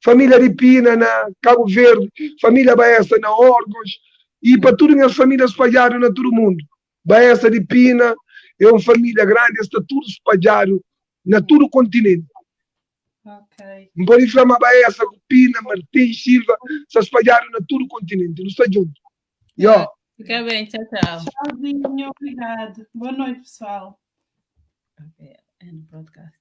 família de Pina, na Cabo Verde, família Baessa, na Orgos, e para todas as minhas famílias espalhadas na todo o mundo. Baessa de Pina é uma família grande, está tudo espalhado na todo o continente. Ok. Não pode falar Baessa, Pina, Martins, Silva, se espalharam na todo o continente, não está junto. Fica bem, tchau, tchau. Tchauzinho, obrigado. Boa noite, pessoal. Ok, end podcast.